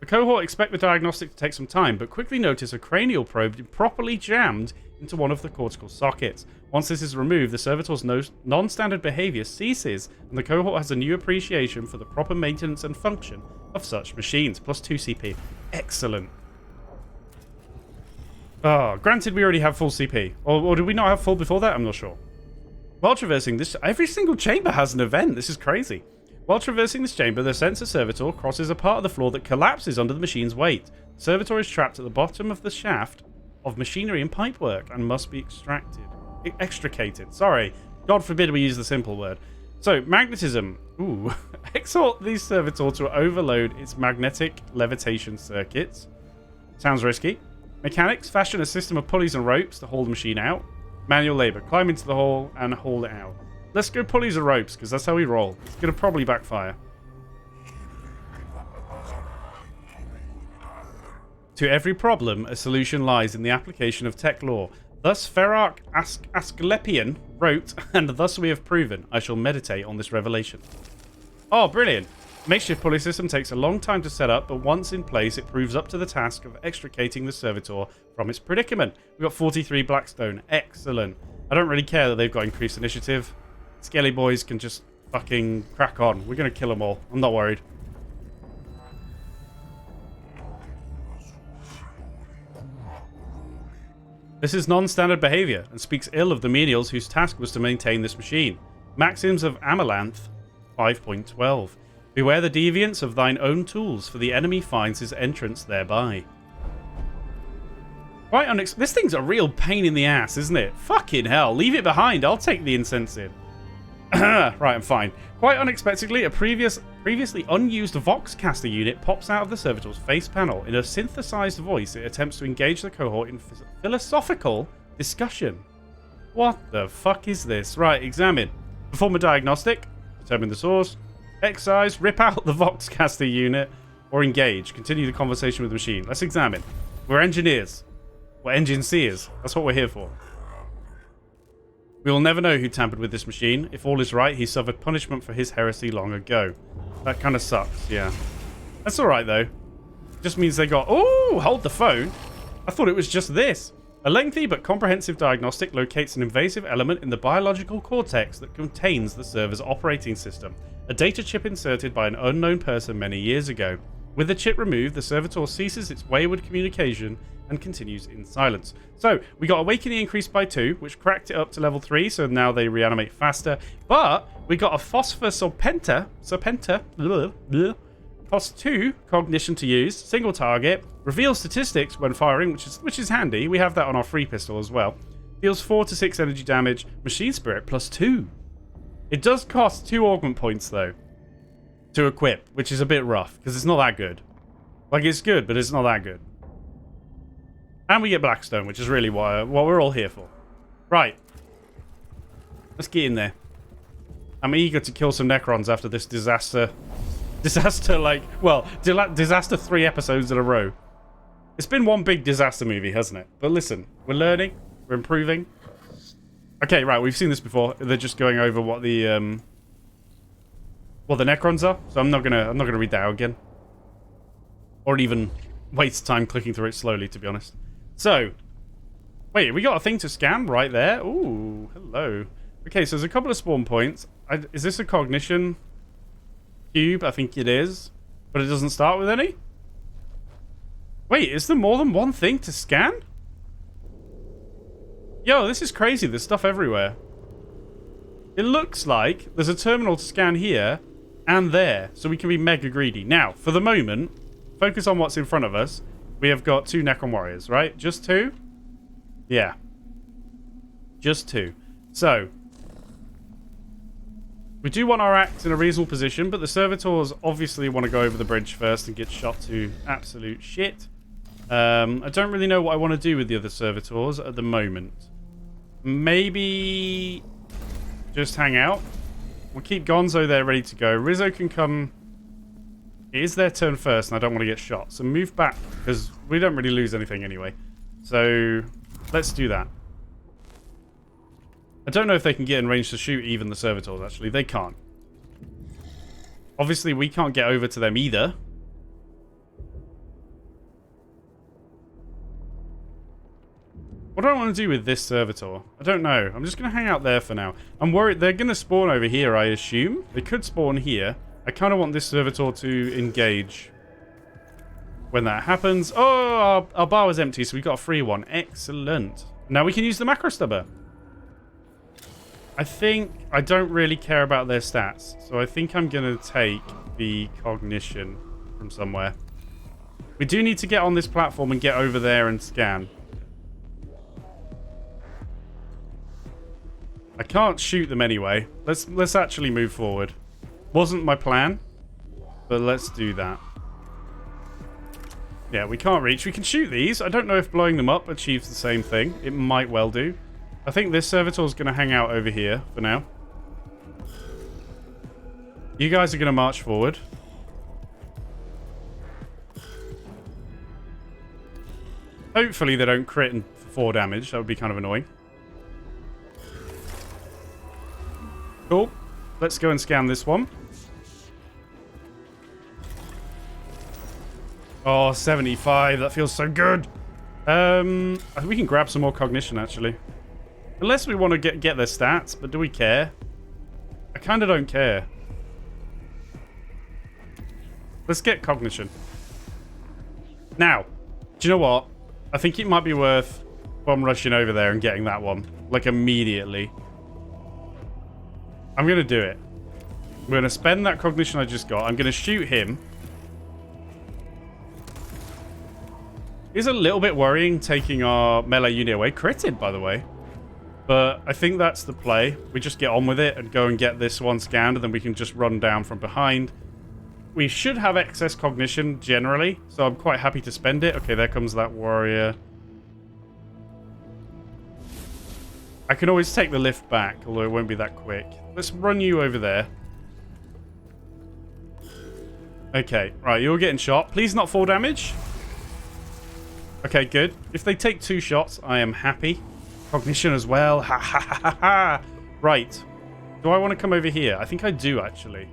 The cohort expect the diagnostic to take some time, but quickly notice a cranial probe improperly jammed into one of the cortical sockets. Once this is removed, the servitor's non-standard behavior ceases, and the cohort has a new appreciation for the proper maintenance and function of such machines. Plus 2 CP. Excellent. Oh, granted we already have full CP. Or did we not have full before that? I'm not sure. While traversing this, every single chamber has an event. This is crazy. While traversing this chamber, the sensor servitor crosses a part of the floor that collapses under the machine's weight. The servitor is trapped at the bottom of the shaft of machinery and pipework and must be extricated. Sorry. God forbid we use the simple word. So, magnetism. Ooh. Exhort the servitor to overload its magnetic levitation circuits. Sounds risky. Mechanics. Fashion a system of pulleys and ropes to haul the machine out. Manual labor. Climb into the hole and haul it out. Let's go pulleys and ropes, because that's how we roll. It's going to probably backfire. To every problem, a solution lies in the application of tech law. Thus Ferrarch Asclepian wrote, and thus we have proven. I shall meditate on this revelation. Oh, brilliant. Makeshift pulley system takes a long time to set up, but once in place, it proves up to the task of extricating the servitor from its predicament. We've got 43 Blackstone. Excellent. I don't really care that they've got increased initiative. Skelly boys can just fucking crack on. We're going to kill them all. I'm not worried. This is non-standard behavior and speaks ill of the menials whose task was to maintain this machine. Maxims of Amalanth 5.12. Beware the deviance of thine own tools, for the enemy finds his entrance thereby. This thing's a real pain in the ass, isn't it? Fucking hell. Leave it behind. I'll take the incense in. Right, I'm fine. Quite unexpectedly, a previously unused Voxcaster unit pops out of the servitor's face panel. In a synthesized voice, it attempts to engage the cohort in philosophical discussion. What the fuck is this? Right, examine. Perform a diagnostic. Determine the source. Excise. Rip out the Voxcaster unit. Or engage. Continue the conversation with the machine. Let's examine. We're engineers. We're engine seers. That's what we're here for. We will never know who tampered with this machine. If all is right, he suffered punishment for his heresy long ago. That kind of sucks, yeah. That's alright, though. Just means they got... Oh, hold the phone. I thought it was just this. A lengthy but comprehensive diagnostic locates an invasive element in the biological cortex that contains the server's operating system. A data chip inserted by an unknown person many years ago. With the chip removed, the servitor ceases its wayward communication and continues in silence. So, we got Awakening increased by 2, which cracked it up to level 3, so now they reanimate faster. But, we got a Phosphor Serpenta, costs 2 cognition to use, single target, reveals statistics when firing, which is handy. We have that on our free pistol as well. Deals 4 to 6 energy damage, Machine Spirit plus 2. It does cost 2 augment points, though, to equip, which is a bit rough, because it's not that good. Like, it's good, but it's not that good. And we get Blackstone, which is really what we're all here for. Right. Let's get in there. I'm eager to kill some Necrons after this disaster. Disaster 3 episodes in a row. It's been one big disaster movie, hasn't it? But listen, we're learning. We're improving. Okay, right, we've seen this before. They're just going over what the Necrons are. So I'm not gonna read that out again. Or even waste time clicking through it slowly, to be honest. So, wait, we got a thing to scan right there? Ooh, hello. Okay, so there's a couple of spawn points. Is this a cognition cube? I think it is. But it doesn't start with any? Wait, is there more than one thing to scan? Yo, this is crazy. There's stuff everywhere. It looks like there's a terminal to scan here and there. So we can be mega greedy. Now, for the moment, focus on what's in front of us. We have got 2 Necron Warriors, right? Just 2? Yeah. Just 2. So, we do want our axe in a reasonable position, but the servitors obviously want to go over the bridge first and get shot to absolute shit. I don't really know what I want to do with the other servitors at the moment. Maybe just hang out. We'll keep Gonzo there ready to go. Rizzo can come... It is their turn first, and I don't want to get shot. So move back, because we don't really lose anything anyway. So let's do that. I don't know if they can get in range to shoot even the servitors, actually. They can't. Obviously, we can't get over to them either. What do I want to do with this servitor? I don't know. I'm just going to hang out there for now. I'm worried they're going to spawn over here, I assume. They could spawn here. I kind of want this servitor to engage when that happens. Oh, our bar was empty, so we got a free one. Excellent. Now we can use the macro stubber. I think I don't really care about their stats, so I think I'm going to take the cognition from somewhere. We do need to get on this platform and get over there and scan. I can't shoot them anyway. Let's actually move forward. Wasn't my plan, but let's do that. Yeah, we can't reach. We can shoot these. I don't know if blowing them up achieves the same thing. It might well do. I think this servitor is going to hang out over here for now. You guys are going to march forward. Hopefully they don't crit and 4 damage. That would be kind of annoying. Cool. Let's go and scan this one. Oh, 75. That feels so good. I think we can grab some more cognition, actually. Unless we want to get their stats, but do we care? I kind of don't care. Let's get cognition. Now, do you know what? I think it might be worth bomb rushing over there and getting that one. Like, immediately. I'm going to do it. I'm going to spend that cognition I just got. I'm going to shoot him. It's a little bit worrying taking our melee unit away. Critted, by the way. But I think that's the play. We just get on with it and go and get this one scanned, and then we can just run down from behind. We should have excess cognition, generally, so I'm quite happy to spend it. Okay, there comes that warrior. I can always take the lift back, although it won't be that quick. Let's run you over there. Okay, right, you're getting shot. Please not fall damage. Okay, good. If they take 2 shots, I am happy. Cognition as well. Ha ha ha ha ha. Right. Do I want to come over here? I think I do, actually.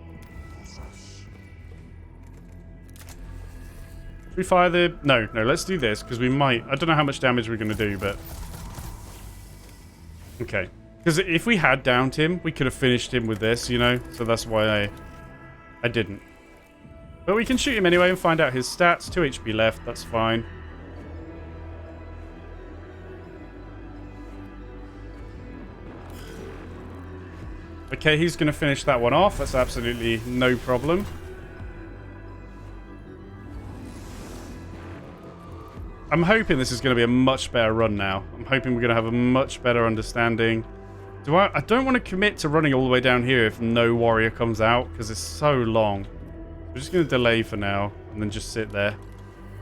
Should we fire the... No, let's do this, because we might... I don't know how much damage we're going to do, but... Okay. Because if we had downed him, we could have finished him with this, you know? So that's why I didn't. But we can shoot him anyway and find out his stats. 2 HP left, that's fine. Okay, he's going to finish that one off. That's absolutely no problem. I'm hoping this is going to be a much better run now. I'm hoping we're going to have a much better understanding. I don't want to commit to running all the way down here if no warrior comes out, because it's so long. We're just going to delay for now and then just sit there.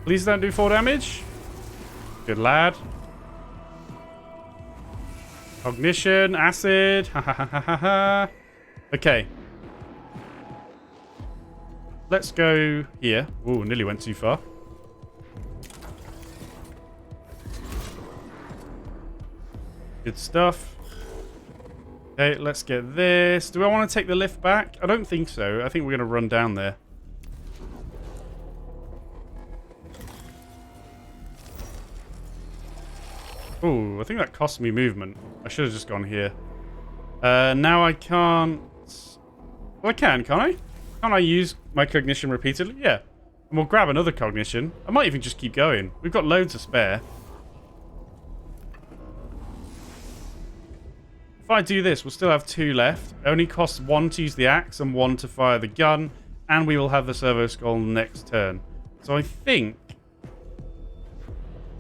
Please don't do 4 damage. Good lad. Cognition, acid. Ha ha ha ha ha ha. Okay. Let's go here. Ooh, nearly went too far. Good stuff. Okay, let's get this. Do I want to take the lift back? I don't think so. I think we're going to run down there. Ooh, I think that cost me movement. I should have just gone here. Now I can't... Well, I can, can't I? Can't I use my cognition repeatedly? Yeah. And we'll grab another cognition. I might even just keep going. We've got loads to spare. If I do this, we'll still have 2 left. It only costs 1 to use the axe and 1 to fire the gun. And we will have the servo skull next turn. So I think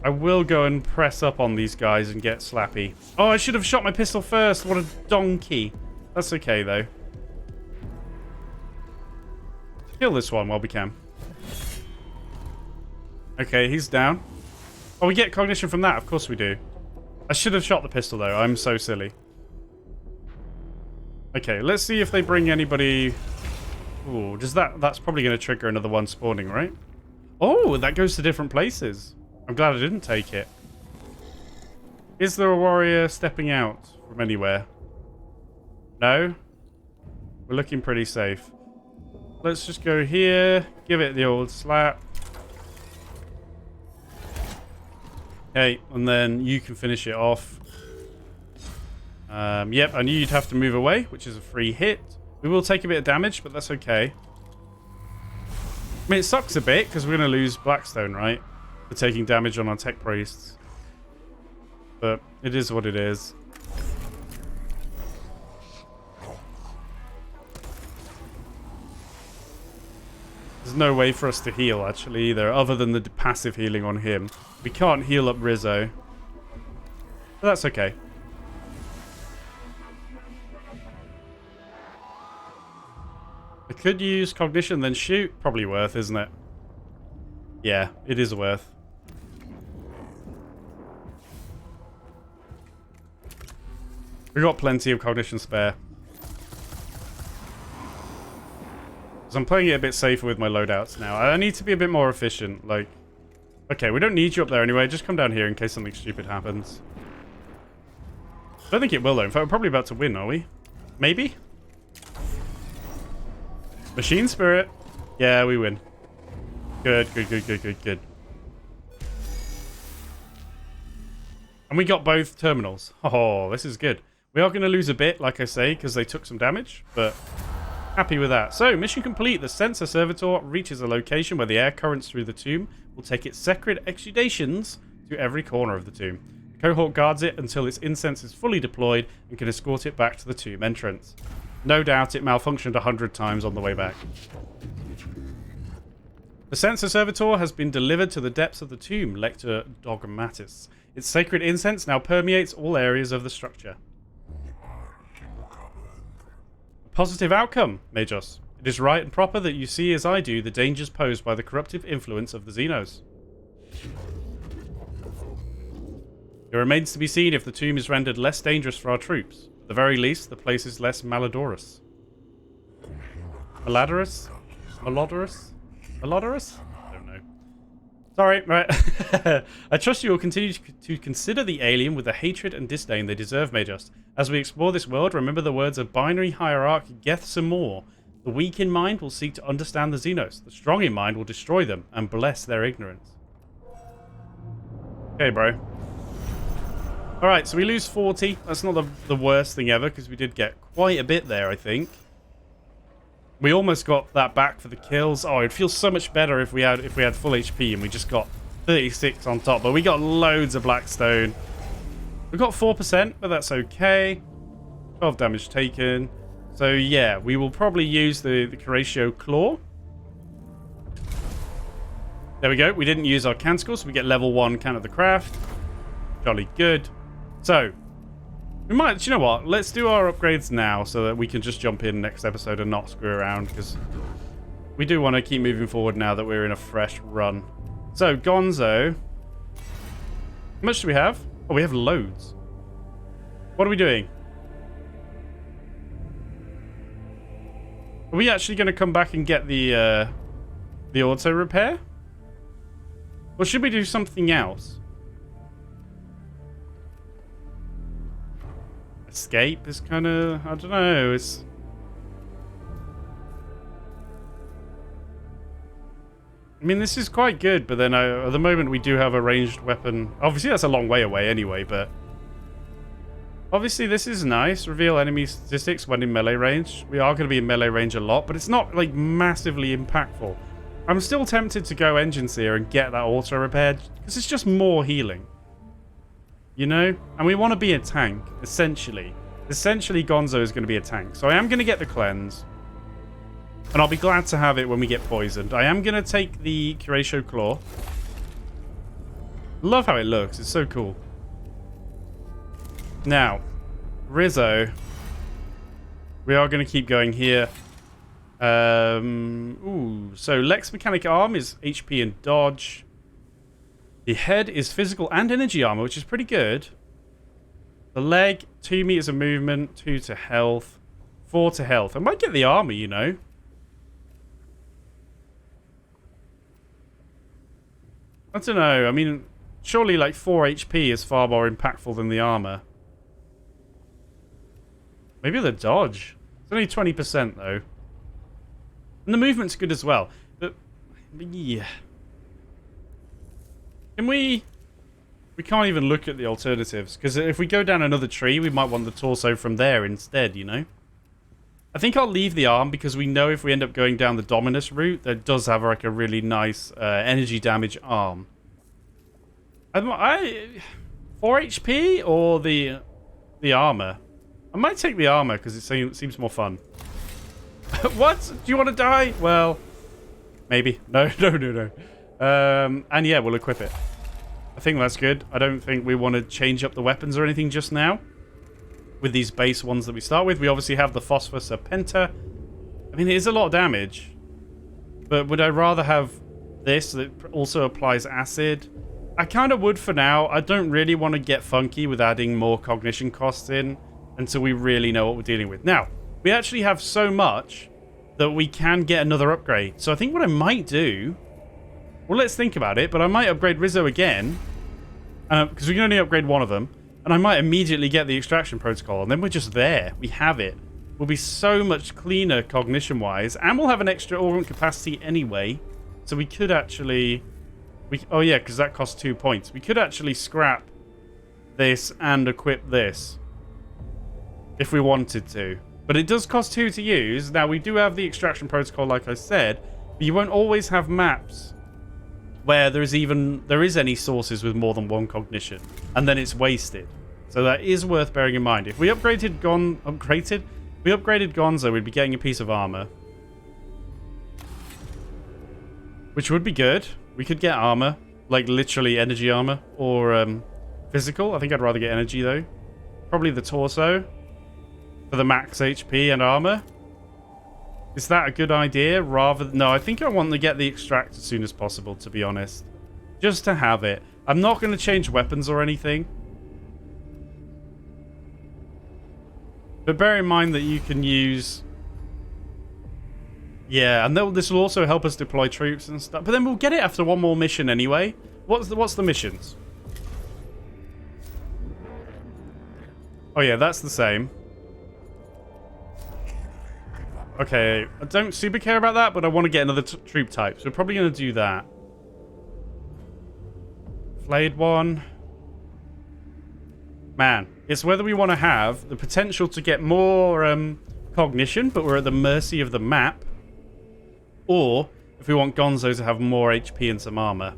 I will go and press up on these guys and get slappy. Oh, I should have shot my pistol first. What a donkey. That's okay, though. Kill this one while we can. Okay, he's down. Oh, we get cognition from that. Of course we do. I should have shot the pistol, though. I'm so silly. Okay, let's see if they bring anybody... Ooh, does that... That's probably going to trigger another one spawning, right? Oh, that goes to different places. I'm glad I didn't take it. Is there a warrior stepping out from anywhere? No? We're looking pretty safe. Let's just go here. Give it the old slap. Okay, and then you can finish it off. Yep, I knew you'd have to move away, which is a free hit. We will take a bit of damage, but that's okay. I mean, it sucks a bit, because we're going to lose Blackstone, right? For taking damage on our tech priests. But it is what it is. There's no way for us to heal, actually, either, other than the passive healing on him. We can't heal up Rizzo. But that's okay. I could use cognition, then shoot. Probably worth, isn't it? Yeah, it is worth. We've got plenty of cognition spare. So I'm playing it a bit safer with my loadouts now. I need to be a bit more efficient. Like, okay, we don't need you up there anyway. Just come down here in case something stupid happens. I don't think it will, though. In fact, we're probably about to win, are we? Maybe? Machine Spirit. Yeah, we win. Good, good, good, good, good, good. And we got both terminals. Oh, this is good. We are going to lose a bit, like I say, because they took some damage, but happy with that. So, mission complete. The sensor servitor reaches a location where the air currents through the tomb will take its sacred exudations to every corner of the tomb. The cohort guards it until its incense is fully deployed and can escort it back to the tomb entrance. No doubt it malfunctioned 100 times on the way back. The sensor servitor has been delivered to the depths of the tomb, Lector Dogmatis. Its sacred incense now permeates all areas of the structure. A positive outcome, Majos. It is right and proper that you see as I do the dangers posed by the corruptive influence of the Xenos. It remains to be seen if the tomb is rendered less dangerous for our troops. At the very least, the place is less malodorous. Malodorous? Malodorous? Malodorous? I don't know. Sorry, right. I trust you will continue to consider the alien with the hatred and disdain they deserve, Majos. As we explore this world, remember the words of binary hierarch Geth Samor. The weak in mind will seek to understand the Xenos. The strong in mind will destroy them and bless their ignorance. Okay, bro. Alright, so we lose 40. That's not the worst thing ever, because we did get quite a bit there, I think. We almost got that back for the kills. Oh, it feels so much better if we had full HP and we just got 36 on top. But we got loads of Blackstone. We got 4%, but that's okay. 12 damage taken. So yeah, we will probably use the Curatio Claw. There we go. We didn't use our Canticle, so we get level 1 Can of the Craft. Jolly good. So, we might, do you know what? Let's do our upgrades now so that we can just jump in next episode and not screw around, because we do want to keep moving forward now that we're in a fresh run. So, Gonzo. How much do we have? Oh, we have loads. What are we doing? Are we actually going to come back and get the auto repair? Or should we do something else? Escape is kind of, I don't know, it's... I mean, this is quite good, but then at the moment we do have a ranged weapon. Obviously, that's a long way away anyway, but... Obviously, this is nice. Reveal enemy statistics when in melee range. We are going to be in melee range a lot, but it's not, like, massively impactful. I'm still tempted to go Engine Seer and get that auto repaired, because it's just more healing. You know? And we want to be a tank, essentially. Essentially, Gonzo is going to be a tank. So I am going to get the cleanse. And I'll be glad to have it when we get poisoned. I am going to take the Curatio Claw. Love how it looks. It's so cool. Now, Rizzo. We are going to keep going here. Ooh. So Lex Mechanic Arm is HP and dodge. The head is physical and energy armor, which is pretty good. The leg, 2 meters of movement, 2 to health, 4 to health. I might get the armor, you know. I don't know. I mean, surely like 4 HP is far more impactful than the armor. Maybe the dodge. It's only 20% though. And the movement's good as well. But yeah. Can we We can't even look at the alternatives, because if we go down another tree, we might want the torso from there instead, you know? I think I'll leave the arm, because we know if we end up going down the Dominus route, that does have like a really nice energy damage arm. 4 HP or the armor? I might take the armor, because it seems more fun. What? Do you want to die? Well, maybe. No. And yeah, we'll equip it. I think that's good. I don't think we want to change up the weapons or anything just now. With these base ones that we start with. We obviously have the Phosphor Serpenta. I mean, it is a lot of damage. But would I rather have this that also applies acid? I kind of would for now. I don't really want to get funky with adding more cognition costs in until we really know what we're dealing with. Now, we actually have so much that we can get another upgrade. So I think what I might do... Well, let's think about it. But I might upgrade Rizzo again. Because we can only upgrade one of them. And I might immediately get the extraction protocol. And then we're just there. We have it. We'll be so much cleaner cognition-wise. And we'll have an extra organ capacity anyway. So we could actually... oh, yeah, because that costs 2 points. We could actually scrap this and equip this. If we wanted to. But it does cost 2 to use. Now, we do have the extraction protocol, like I said. But you won't always have maps where there is any sources with more than one cognition, and then it's wasted. So that is worth bearing in mind. If we upgraded Gonzo, we'd be getting a piece of armor, which would be good. We could get armor, like literally energy armor, or physical. I think I'd rather get energy though. Probably the torso for the max HP and armor. Is that a good idea? No, I think I want to get the extract as soon as possible, to be honest. Just to have it. I'm not going to change weapons or anything. But bear in mind that you can use... Yeah, and this will also help us deploy troops and stuff. But then we'll get it after one more mission anyway. What's the missions? Oh yeah, that's the same. Okay, I don't super care about that, but I want to get another troop type. So we're probably going to do that. Flayed one. Man, it's whether we want to have the potential to get more cognition, but we're at the mercy of the map. Or if we want Gonzo to have more HP and some armor.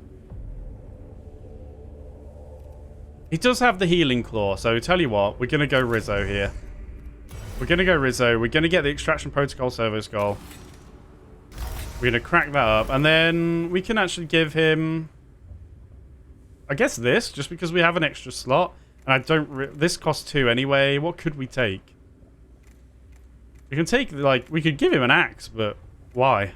He does have the healing claw, so tell you what, we're going to go Rizzo here. We're going to go Rizzo. We're going to get the extraction protocol servo skull. We're going to crack that up. And then we can actually give him... I guess this, just because we have an extra slot. And I don't... This costs 2 anyway. What could we take? We can take, like... We could give him an axe, but why?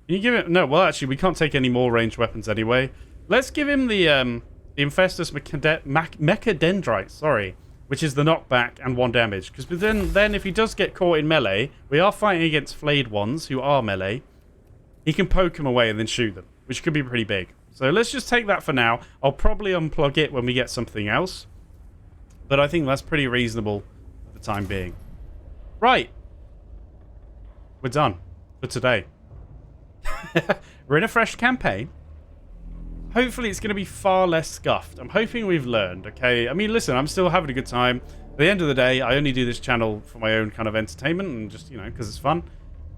Can you give it... No, well, actually, we can't take any more ranged weapons anyway. Let's give him the Infestus Mechadendrite, sorry, which is the knockback and 1 damage. Because then if he does get caught in melee, we are fighting against flayed ones who are melee. He can poke them away and then shoot them, which could be pretty big. So let's just take that for now. I'll probably unplug it when we get something else. But I think that's pretty reasonable for the time being. Right. We're done for today. We're in a fresh campaign. Hopefully it's going to be far less scuffed. I'm hoping we've learned, okay? I mean, listen, I'm still having a good time. At the end of the day, I only do this channel for my own kind of entertainment and just, you know, because it's fun.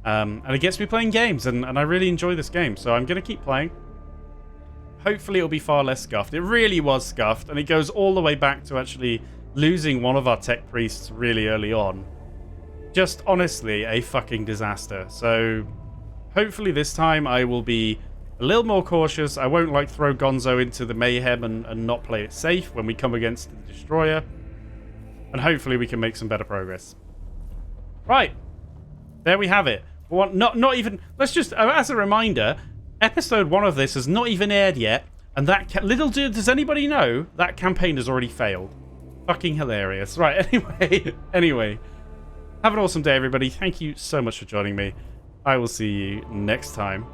And it gets me playing games, and I really enjoy this game, so I'm going to keep playing. Hopefully it'll be far less scuffed. It really was scuffed, and it goes all the way back to actually losing one of our tech priests really early on. Just, honestly, a fucking disaster. So, hopefully this time I will be a little more cautious. I won't like throw Gonzo into the mayhem and not play it safe when we come against the destroyer. And hopefully we can make some better progress. Right. There we have it. Well, not even... Let's just... As a reminder, episode 1 of this has not even aired yet. And that... Little does anybody know that campaign has already failed. Fucking hilarious. Right, anyway. Have an awesome day, everybody. Thank you so much for joining me. I will see you next time.